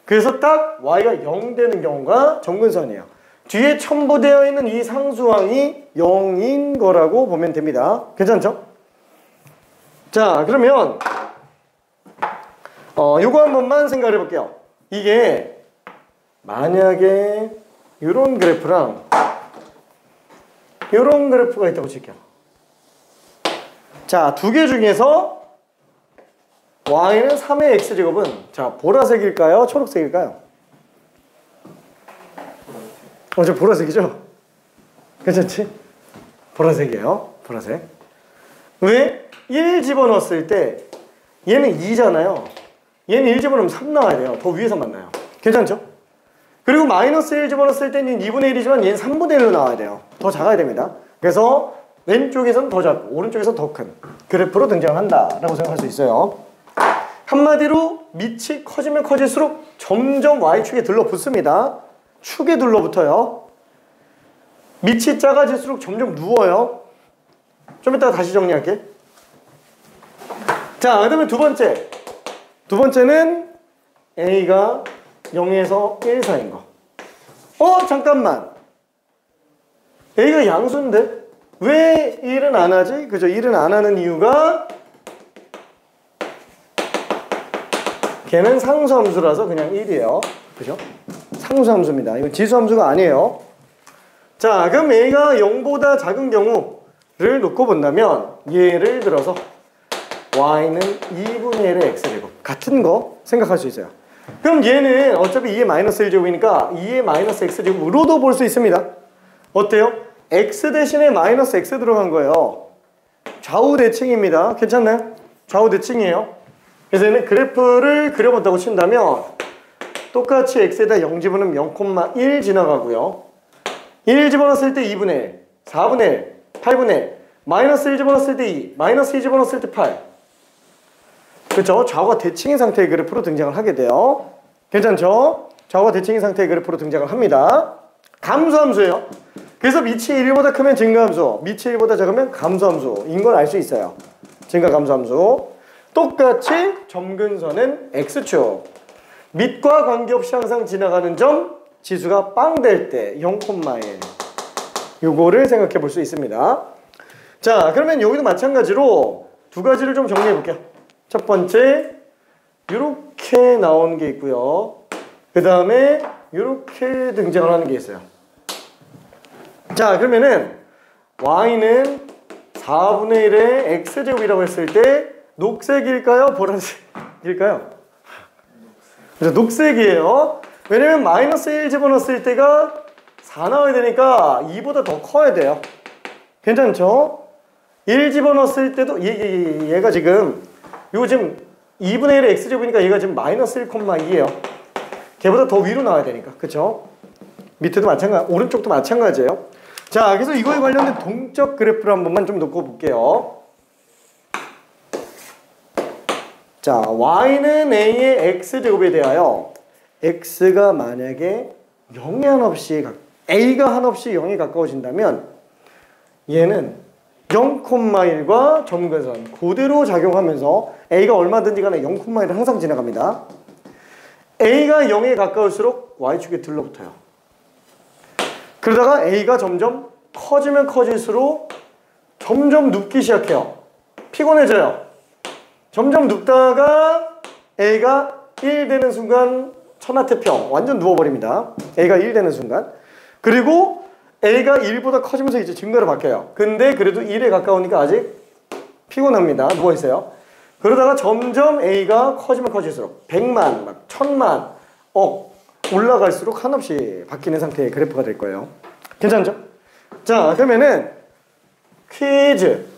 그래서 딱 y가 0 되는 경우가 점근선이에요. 뒤에 첨부되어 있는 이 상수항이 0인 거라고 보면 됩니다. 괜찮죠? 자, 그러면 요거 한 번만 생각해 볼게요. 이게 만약에 요런 그래프랑 요런 그래프가 있다고 칠게요. 자, 두 개 중에서 y는 3의 x제곱은 자, 보라색일까요? 초록색일까요? 저 보라색이죠? 괜찮지? 보라색이에요. 보라색. 왜? 1 집어넣었을 때 얘는 2잖아요. 얘는 1 집어넣으면 3 나와야 돼요. 더 위에서 만나요. 괜찮죠? 그리고 마이너스 1 집어넣었을 때는 2분의 1이지만 얘는 3분의 1로 나와야 돼요. 더 작아야 됩니다. 그래서 왼쪽에서는 더 작고 오른쪽에서 더 큰 그래프로 등장한다 라고 생각할 수 있어요. 한마디로 밑이 커지면 커질수록 점점 y축에 들러붙습니다. 축에 들러붙어요. 밑이 작아질수록 점점 누워요. 좀 이따가 다시 정리할게. 자, 그 다음에 두 번째. 두 번째는 a가 0에서 1 사이인 거. 잠깐만. a가 양수인데 왜 1은 안 하지? 그죠? 1은 안 하는 이유가 걔는 상수함수라서 그냥 1이에요. 그죠? 상수함수입니다. 이건 지수함수가 아니에요. 자, 그럼 a가 0보다 작은 경우를 놓고 본다면 예를 들어서 y는 2분의 1의 x제곱 같은 거 생각할 수 있어요. 그럼 얘는 어차피 2의 마이너스 1제곱이니까 2의 마이너스 x제곱으로도 볼 수 있습니다. 어때요? x 대신에 마이너스 x 들어간 거예요. 좌우 대칭입니다. 괜찮나요? 좌우 대칭이에요. 그래서 얘는 그래프를 그려본다고 친다면 똑같이 x에다 0 집어넣으면 0,1 지나가고요. 1 집어넣었을 때 2분의 1, 4분의 1, 8분의 1, 마이너스 1 집어넣었을 때 2, 마이너스 2 집어넣었을 때 8. 그렇죠? 좌우가 대칭인 상태의 그래프로 등장을 하게 돼요. 괜찮죠? 좌우가 대칭인 상태의 그래프로 등장을 합니다. 감소함수예요. 그래서 밑이 1보다 크면 증가함수, 밑이 1보다 작으면 감소함수인 걸 알 수 있어요. 증가 감소함수. 똑같이 점근선은 x축. 밑과 관계없이 항상 지나가는 점, 지수가 빵 될 때 0,1. 요거를 생각해 볼 수 있습니다. 자, 그러면 여기도 마찬가지로 두 가지를 좀 정리해 볼게요. 첫 번째, 이렇게 나오는 게 있고요. 그 다음에 이렇게 등장을 하는 게 있어요. 자, 그러면은 y는 4분의 1의 x제곱이라고 했을 때 녹색일까요? 보라색일까요? 그래서 녹색이에요. 왜냐면 마이너스 1 집어넣었을 때가 4 나와야 되니까 2보다 더 커야 돼요. 괜찮죠? 1 집어넣었을 때도 얘가 지금 이거 지금 2분의 1의 x제곱이니까 얘가 지금 마이너스 1,2예요. 걔보다 더 위로 나와야 되니까. 그쵸? 밑에도 마찬가지, 오른쪽도 마찬가지예요. 자, 그래서 이거에 관련된 동적 그래프를 한 번만 좀 놓고 볼게요. 자, y는 a의 x제곱에 대하여 x가 만약에 0에 한없이 a가 한없이 0에 가까워진다면 얘는 0,1과 점근선 그대로 작용하면서 a가 얼마든지 간에 0,1을 항상 지나갑니다. a가 0에 가까울수록 y축에 들러붙어요. 그러다가 a가 점점 커지면 커질수록 점점 눕기 시작해요. 피곤해져요. 점점 눕다가 A가 1 되는 순간 천하태평, 완전 누워버립니다. A가 1 되는 순간. 그리고 A가 1보다 커지면서 이제 증가로 바뀌어요. 근데 그래도 1에 가까우니까 아직 피곤합니다. 누워있어요. 그러다가 점점 A가 커지면 커질수록 100만, 막 1000만, 억 올라갈수록 한없이 바뀌는 상태의 그래프가 될 거예요. 괜찮죠? 자, 그러면은 퀴즈.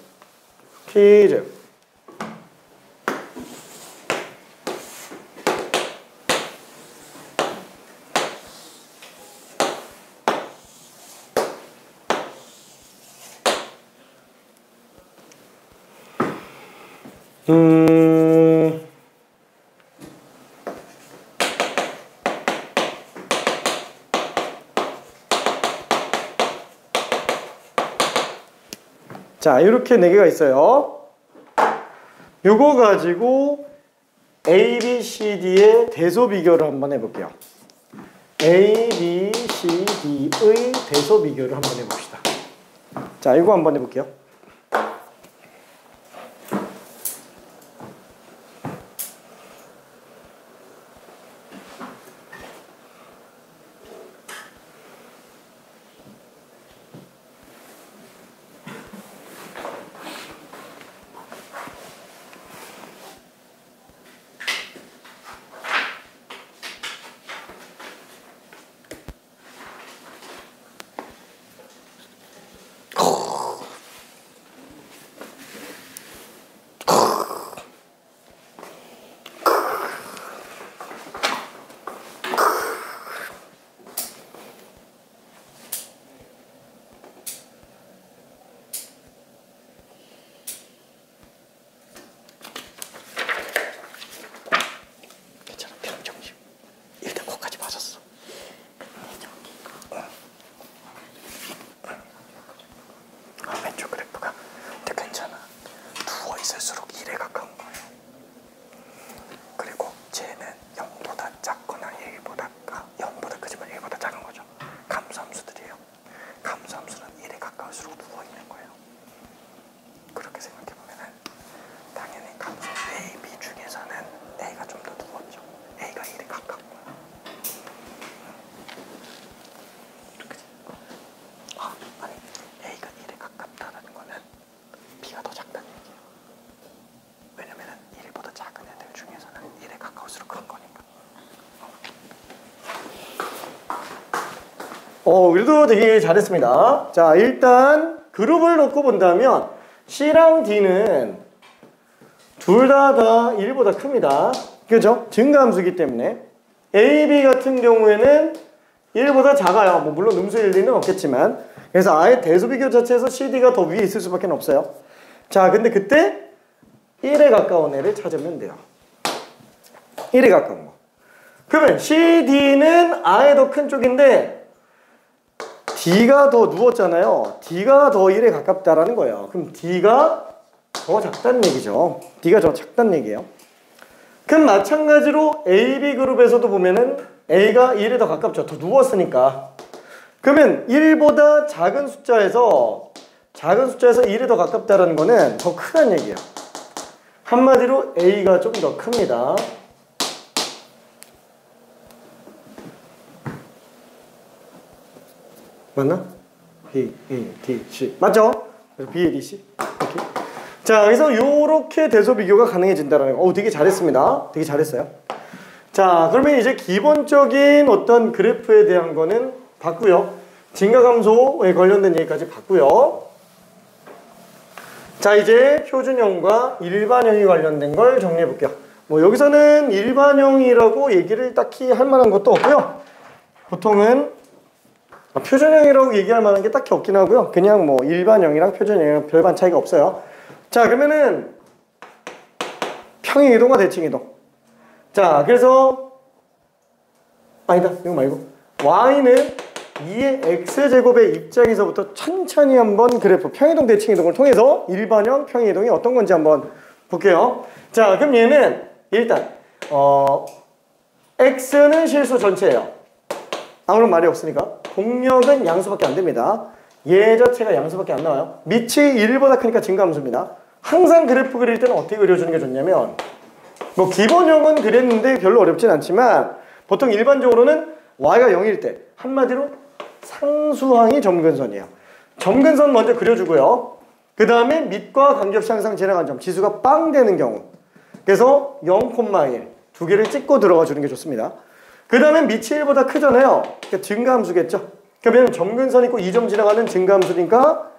자, 이렇게 4개가 있어요. 요거 가지고 A, B, C, D의 대소 비교를 한번 해볼게요. A, B, C, D의 대소 비교를 한번 해봅시다. 자, 이거 한번 해볼게요. 그래도 되게 잘했습니다. 자, 일단 그룹을 놓고 본다면 C랑 D는 둘 다 1보다 큽니다. 그죠? 증가함수이기 때문에. A, B 같은 경우에는 1보다 작아요. 뭐 물론 음수일 리는 없겠지만. 그래서 아예 대소 비교 자체에서 C, D가 더 위에 있을 수밖에 없어요. 자, 근데 그때 1에 가까운 애를 찾으면 돼요. 1에 가까운 거. 그러면 C, D는 아예 더 큰 쪽인데 D가 더 누웠잖아요. D가 더 1에 가깝다라는 거예요. 그럼 D가 더 작다는 얘기죠. D가 더 작다는 얘기예요. 그럼 마찬가지로 A, B 그룹에서도 보면은 A가 1에 더 가깝죠. 더 누웠으니까. 그러면 1보다 작은 숫자에서 1에 더 가깝다라는 거는 더 크다는 얘기예요. 한마디로 A가 좀 더 큽니다. 맞나? B, E, D, C. 맞죠? B, E, D, C. 오케이. 자, 그래서 요렇게 대소 비교가 가능해진다는 거. 되게 잘했습니다. 되게 잘했어요. 자, 그러면 이제 기본적인 어떤 그래프에 대한 거는 봤고요. 증가감소에 관련된 얘기까지 봤고요. 자, 이제 표준형과 일반형이 관련된 걸 정리해 볼게요. 뭐 여기서는 일반형이라고 얘기를 딱히 할 만한 것도 없고요. 보통은 표준형이라고 얘기할 만한 게 딱히 없긴 하고요. 그냥 뭐 일반형이랑 표준형이랑 별반 차이가 없어요. 자, 그러면은 평행이동과 대칭이동. 자, 그래서 아니다, 이거 말고 y는 2의 x제곱의 입장에서부터 천천히 한번 그래프 평행이동 대칭이동을 통해서 일반형 평행이동이 어떤 건지 한번 볼게요. 자, 그럼 얘는 일단 x는 실수 전체예요. 아무런 말이 없으니까. 공역은 양수밖에 안 됩니다. 얘 자체가 양수밖에 안 나와요. 밑이 1보다 크니까 증가함수입니다. 항상 그래프 그릴 때는 어떻게 그려주는 게 좋냐면 뭐 기본형은 그렸는데 별로 어렵진 않지만 보통 일반적으로는 y가 0일 때 한마디로 상수항이 점근선이에요. 점근선 먼저 그려주고요. 그 다음에 밑과 관계없이 항상 지나간 점 지수가 빵 되는 경우 그래서 0,1 두 개를 찍고 들어가 주는 게 좋습니다. 그 다음에 밑이 1보다 크잖아요. 그러니까 증가함수겠죠. 그러면 점근선 있고 2점 지나가는 증가함수니까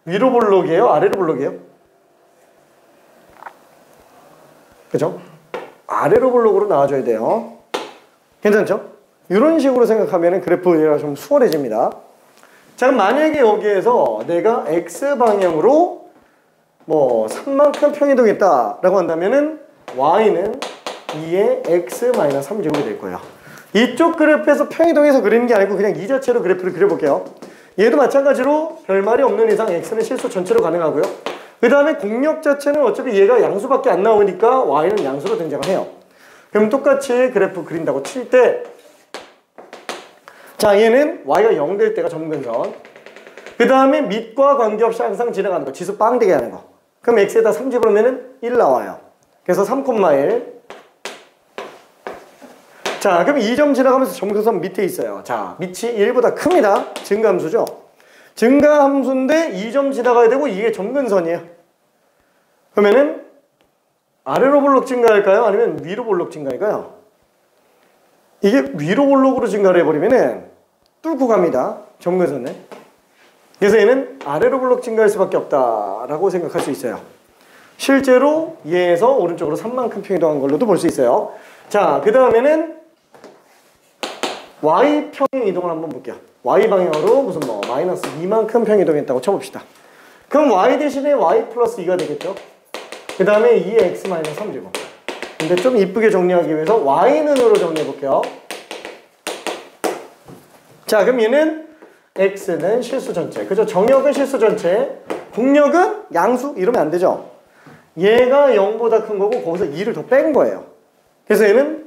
위로 볼록이에요? 아래로 볼록이에요? 그죠? 아래로 볼록으로 나와줘야 돼요. 괜찮죠? 이런 식으로 생각하면 그래프가 좀 수월해집니다. 자, 그럼 만약에 여기에서 내가 X방향으로 뭐 3만큼 평이동했다 라고 한다면은 Y는 2의 X-3제곱이 될 거예요. 이쪽 그래프에서 평이동해서 그리는 게 아니고 그냥 이 자체로 그래프를 그려볼게요. 얘도 마찬가지로 별말이 없는 이상 X는 실수 전체로 가능하고요. 그 다음에 공역 자체는 어차피 얘가 양수밖에 안 나오니까 Y는 양수로 등장을 해요. 그럼 똑같이 그래프 그린다고 칠 때 자, 얘는 Y가 0 될 때가 점근선. 그 다음에 밑과 관계없이 항상 지나가는 거. 지수 빵되게 하는 거. 그럼 X에다 3 집어넣으면 1 나와요. 그래서 3,1. 자, 그럼 2점 지나가면서 점근선 밑에 있어요. 자, 밑이 1보다 큽니다. 증가함수죠. 증가함수인데 2점 지나가야 되고 이게 점근선이에요. 그러면은 아래로 볼록 증가할까요? 아니면 위로 볼록 증가할까요? 이게 위로 볼록으로 증가를 해버리면은 뚫고 갑니다. 점근선을. 그래서 얘는 아래로 볼록 증가할 수밖에 없다라고 생각할 수 있어요. 실제로 얘에서 오른쪽으로 3만큼 평이동한 걸로도 볼 수 있어요. 자, 그 다음에는 Y평행 이동을 한번 볼게요. Y방향으로 무슨 뭐 마이너스 2만큼 평이동했다고 쳐봅시다. 그럼 Y 대신에 Y 플러스 2가 되겠죠? 그 다음에 2의 X-3제곱. 근데 좀 이쁘게 정리하기 위해서 Y는으로 정리해볼게요. 자, 그럼 얘는 X는 실수 전체. 그죠? 정역은 실수 전체. 공역은 양수? 이러면 안 되죠? 얘가 0보다 큰 거고 거기서 2를 더 뺀 거예요. 그래서 얘는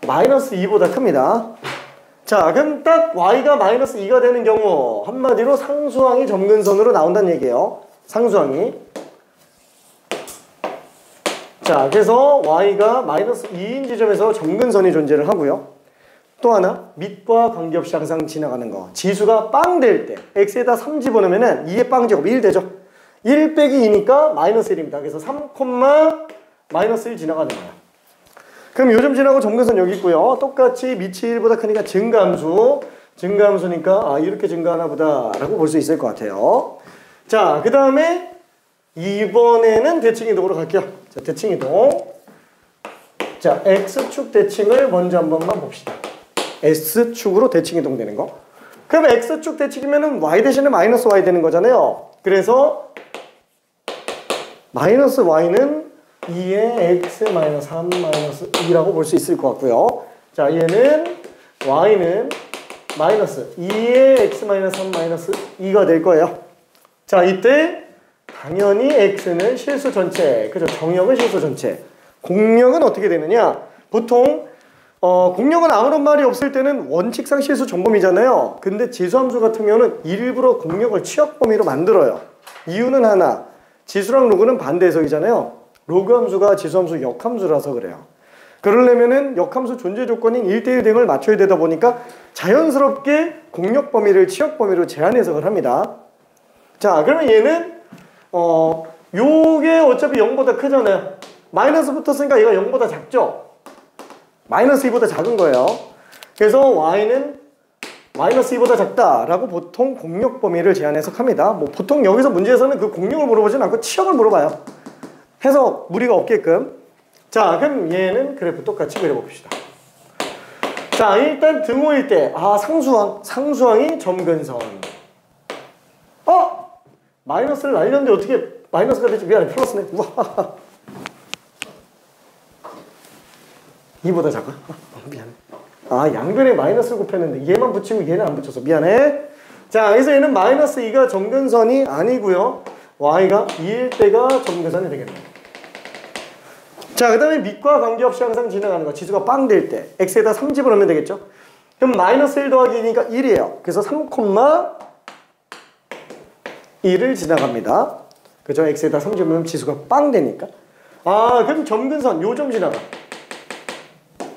마이너스 2보다 큽니다. 자, 그럼 딱 Y가 마이너스 2가 되는 경우 한마디로 상수항이 점근선으로 나온다는 얘기예요. 상수항이. 자, 그래서 Y가 마이너스 2인 지점에서 점근선이 존재를 하고요. 또 하나, 밑과 관계없이 항상 지나가는 거. 지수가 빵 될 때 X에다 3 집어넣으면 2의 빵제곱 1 되죠. 1 빼기 2니까 마이너스 1입니다. 그래서 3, 마이너스 1 지나가는 거예요. 그럼 요점 지나고 점근선 여기 있고요. 똑같이 밑이 1보다 크니까 증가함수. 증가함수니까 아, 이렇게 증가하나 보다 라고 볼 수 있을 것 같아요. 자, 그 다음에 이번에는 대칭이동으로 갈게요. 자, 대칭이동. 자, X축 대칭을 먼저 한 번만 봅시다. S축으로 대칭이동 되는 거. 그럼 X축 대칭이면은 Y 대신에 마이너스 Y 되는 거잖아요. 그래서 마이너스 Y는 2의 X-3-2라고 볼 수 있을 것 같고요. 자, 얘는 Y는 마이너스 2의 X-3-2가 될 거예요. 자, 이때 당연히 X는 실수 전체, 그죠? 정역은 실수 전체. 공역은 어떻게 되느냐? 보통 공역은 아무런 말이 없을 때는 원칙상 실수 전범위잖아요. 근데 지수함수 같은 경우는 일부러 공역을 취약 범위로 만들어요. 이유는 하나, 지수랑 로그는 반대 해석이잖아요. 로그 함수가 지수함수 역함수라서 그래요. 그러려면은 역함수 존재 조건인 1대1 등을 맞춰야 되다 보니까 자연스럽게 공역 범위를 취약 범위로 제한 해석을 합니다. 자, 그러면 얘는 요게 어차피 0보다 크잖아요. 마이너스 붙었으니까 얘가 0보다 작죠? 마이너스 2보다 작은 거예요. 그래서 Y는 마이너스 2보다 작다라고 보통 공역 범위를 제한 해석합니다. 뭐 보통 여기서 문제에서는 그 공역을 물어보진 않고 치역을 물어봐요. 해석 무리가 없게끔. 자, 그럼 얘는 그래프 똑같이 그려봅시다. 자, 일단 등호일 때 상수항이 점근선. 마이너스를 날렸는데 어떻게 마이너스가 되지? 미안해, 플러스네. 우와. 2보다 작아? 미안해. 양변에 마이너스를 곱했는데 얘만 붙이고 얘는 안 붙여서 미안해. 자, 그래서 얘는 마이너스 2가 점근선이 아니고요. Y가 2일 때가 점근선이 되겠네요. 자, 그 다음에 밑과 관계없이 항상 지나가는 거. 지수가 빵 될 때 X에다 3 집어넣으면 되겠죠? 그럼 마이너스 1 더하기 2니까 1이에요. 그래서 3, 1을 지나갑니다. 그죠? x에다 3 집으면 지수가 빵 되니까. 아, 그럼 점근선 요 점 지나가.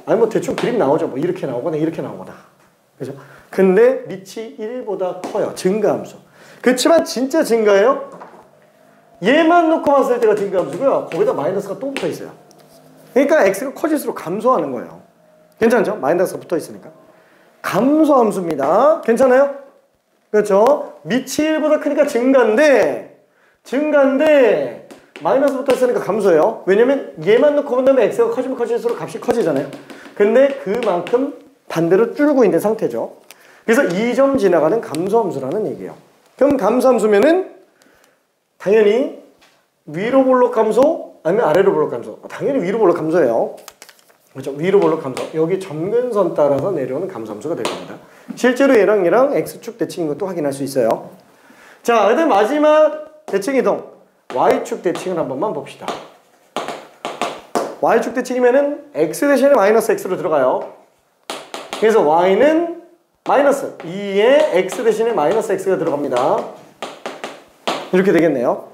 아니 뭐 대충 그림 나오죠. 뭐 이렇게 나오거나 이렇게 나오거나. 그죠? 근데 밑이 1보다 커요. 증가함수. 그렇지만 진짜 증가예요? 얘만 놓고 봤을 때가 증가함수고요. 거기다 마이너스가 또 붙어 있어요. 그러니까 x가 커질수록 감소하는 거예요. 괜찮죠? 마이너스가 붙어 있으니까. 감소함수입니다. 괜찮아요? 그렇죠? 밑이 1보다 크니까 증가인데 마이너스 붙어 있으니까 감소해요. 왜냐면 얘만 놓고 본다면 x가 커지면 커질수록 값이 커지잖아요. 근데 그만큼 반대로 줄고 있는 상태죠. 그래서 2점 지나가는 감소함수라는 얘기예요. 그럼 감소함수면은 당연히 위로 볼록 감소 아니면 아래로 볼록 감소. 당연히 위로 볼록 감소예요. 그렇죠? 위로 볼록 감소. 여기 점근선 따라서 내려오는 감소함수가 될 겁니다. 실제로 얘랑 x축 대칭인 것도 확인할 수 있어요. 자, 그다음 마지막 대칭 이동. y축 대칭을 한 번만 봅시다. y축 대칭이면은 x 대신에 마이너스 x로 들어가요. 그래서 y는 마이너스 2에 x 대신에 마이너스 x가 들어갑니다. 이렇게 되겠네요.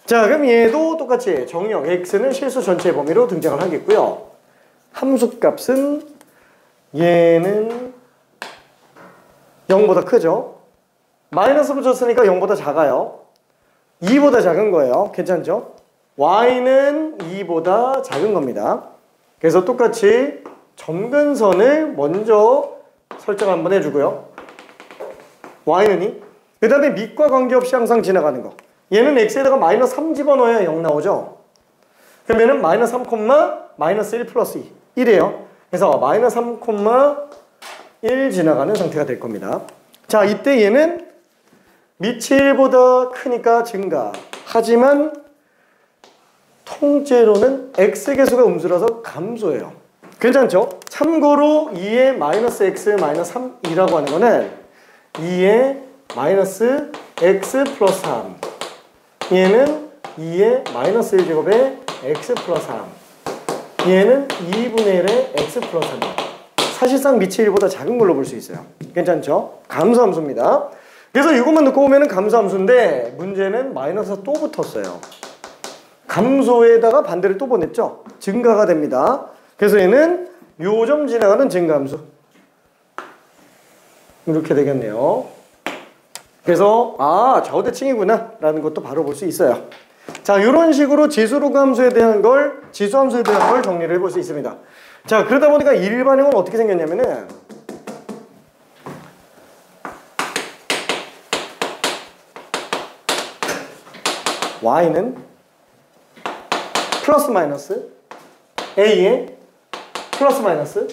자, 그럼 얘도 똑같이 정령 x는 실수 전체의 범위로 등장을 하겠고요. 함수값은 얘는 0보다 크죠. 마이너스 붙였으니까 0보다 작아요. 2보다 작은 거예요. 괜찮죠? y는 2보다 작은 겁니다. 그래서 똑같이 점근선을 먼저 설정 한번 해주고요. y는 2. 그 다음에 밑과 관계없이 항상 지나가는 거. 얘는 x에다가 마이너스 3 집어넣어야 0 나오죠. 그러면은 마이너스 3, 마이너스 1 플러스 2. 1이에요. 그래서 마이너스 3, 1 지나가는 상태가 될 겁니다. 자, 이때 얘는 밑이 1보다 크니까 증가. 하지만 통째로는 x계수가 음수라서 감소해요. 괜찮죠? 참고로 2의 마이너스 x 마이너스 3이라고 하는 거는 2의 마이너스 x 플러스 3. 얘는 2의 마이너스 1제곱에 x 플러스 3. 얘는 2분의 1의 x 플러스 3. 사실상 밑이 1보다 작은 걸로 볼 수 있어요. 괜찮죠? 감소함수입니다. 그래서 이것만 넣고 보면 감소함수인데 문제는 마이너스가 또 붙었어요. 감소에다가 반대를 또 보냈죠? 증가가 됩니다. 그래서 얘는 요점 지나가는 증가함수. 이렇게 되겠네요. 그래서 좌우대칭이구나 라는 것도 바로 볼 수 있어요. 자, 이런 식으로 지수함수에 대한 걸 정리를 해볼 수 있습니다. 자, 그러다 보니까 일반형은 어떻게 생겼냐면은 y는 플러스 마이너스 a에 플러스 마이너스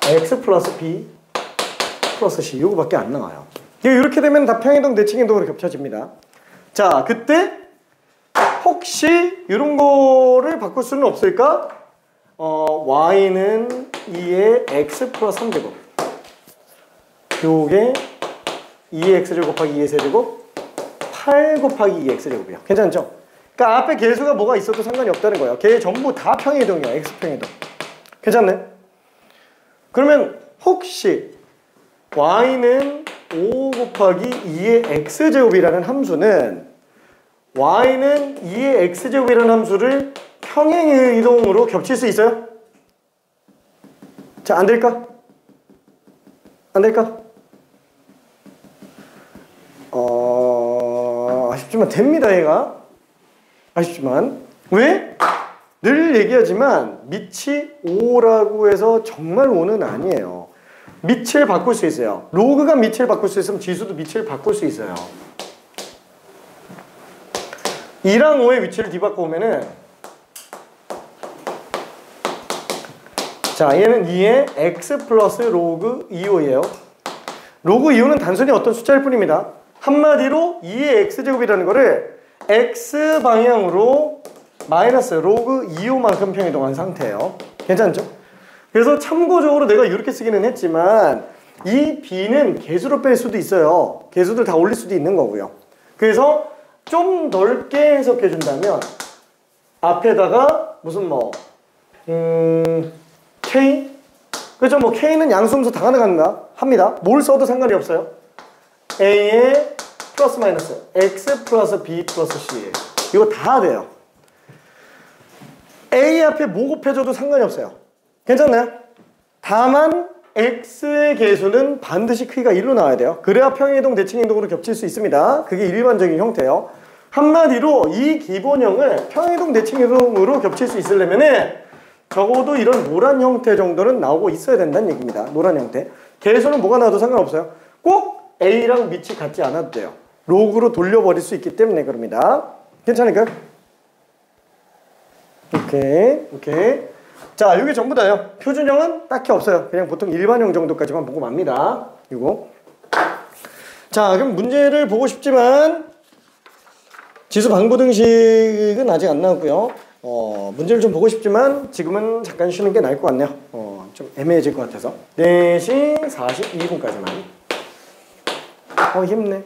x 플러스 b 플러스 c 요거밖에 안 나와요. 이렇게 되면 다 평행이동 대칭이동으로 겹쳐집니다. 자, 그때 혹시 이런 거를 바꿀 수는 없을까? y는 2의 x 플러스 3제곱 요게 2의 x제곱 곱하기 2의 세제곱 8 곱하기 2의 x제곱이에요. 괜찮죠? 그러니까 앞에 개수가 뭐가 있어도 상관이 없다는 거예요. 걔 전부 다 평행이동이야. x평행이동. 괜찮네? 그러면 혹시 y는 5 곱하기 2의 x제곱이라는 함수는 y는 2의 x제곱이라는 함수를 평행이동으로 겹칠 수 있어요? 자, 안 될까? 안 될까? 아쉽지만 됩니다, 얘가. 아쉽지만. 왜? 늘 얘기하지만 밑이 5라고 해서 정말 5는 아니에요. 밑을 바꿀 수 있어요. 로그가 밑을 바꿀 수 있으면 지수도 밑을 바꿀 수 있어요. 2랑 5의 위치를 뒤바꿔보면은 자, 얘는 2의 x 플러스 로그 2호예요. 로그 2호는 단순히 어떤 숫자일 뿐입니다. 한마디로 2의 x제곱이라는 거를 x 방향으로 마이너스 로그 2호만큼 평이동한 상태예요. 괜찮죠? 그래서 참고적으로 내가 이렇게 쓰기는 했지만 이 b는 개수로 뺄 수도 있어요. 개수들 다 올릴 수도 있는 거고요. 그래서 좀 넓게 해석해 준다면 앞에다가 무슨 k? 그렇죠? k는 양수함수 다 가능합니다. 뭘 써도 상관이 없어요. A의 플러스 마이너스 X 플러스 B 플러스 C. 이거 다 돼요. A 앞에 뭐 곱해줘도 상관이 없어요. 괜찮나요? 다만 X의 계수는 반드시 크기가 1로 나와야 돼요. 그래야 평행이동, 대칭이동으로 겹칠 수 있습니다. 그게 일반적인 형태예요. 한마디로 이 기본형을 평행이동, 대칭이동으로 겹칠 수 있으려면 적어도 이런 노란 형태 정도는 나오고 있어야 된다는 얘기입니다. 노란 형태. 계수는 뭐가 나와도 상관없어요. 꼭 A랑 밑이 같지 않아도 돼요. 로그로 돌려버릴 수 있기 때문에 그럽니다. 괜찮을까요? 오케이. 자, 이게 전부 다요. 표준형은 딱히 없어요. 그냥 보통 일반형 정도까지만 보고 맙니다. 이거. 자, 그럼 문제를 보고 싶지만 지수 방부등식은 아직 안 나왔고요. 문제를 좀 보고 싶지만 지금은 잠깐 쉬는 게 나을 것 같네요. 좀 애매해질 것 같아서. 4시 42분까지만. 힘내.